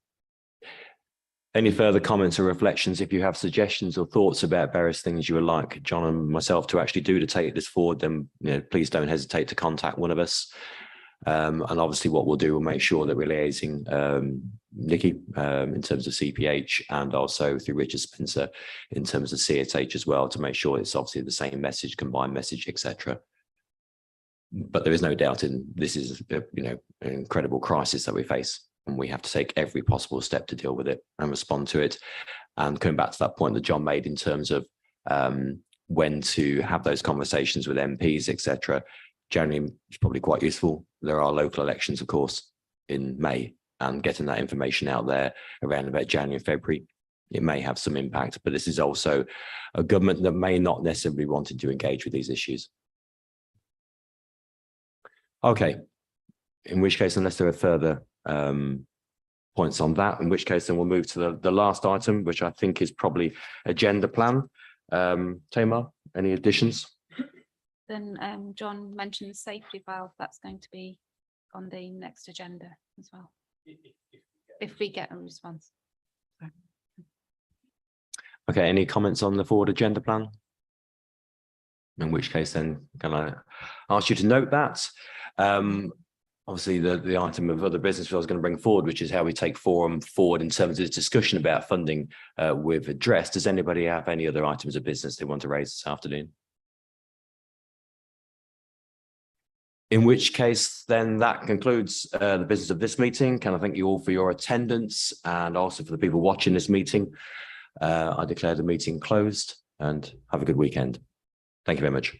Any further comments or reflections? If you have suggestions or thoughts about various things you would like John and myself to actually do to take this forward, then, you know, please don't hesitate to contact one of us. And obviously what we'll do, we'll make sure that we're liaising Nikki in terms of CPH and also through Richard Spencer in terms of CSH as well, to make sure it's obviously the same message, combined message, etc. But there is no doubt in this is you know, an incredible crisis that we face, and we have to take every possible step to deal with it and respond to it. And coming back to that point that John made in terms of when to have those conversations with MPs, etc. January is probably quite useful. There are local elections, of course, in May, and getting that information out there around about January and February, it may have some impact. But this is also a government that may not necessarily be wanting to engage with these issues. Okay, in which case, unless there are further points on that, in which case then we'll move to the last item, which I think is probably agenda plan. Tamar, any additions? Then John mentioned the safety valve. That's going to be on the next agenda as well, if we get a response. Okay, any comments on the forward agenda plan? In which case then, can I ask you to note that? Obviously, the item of other business I was going to bring forward, which is how we take forum forward in terms of this discussion about funding we've addressed. Does anybody have any other items of business they want to raise this afternoon? In which case, then that concludes the business of this meeting. Can I thank you all for your attendance and also for the people watching this meeting. I declare the meeting closed and have a good weekend. Thank you very much.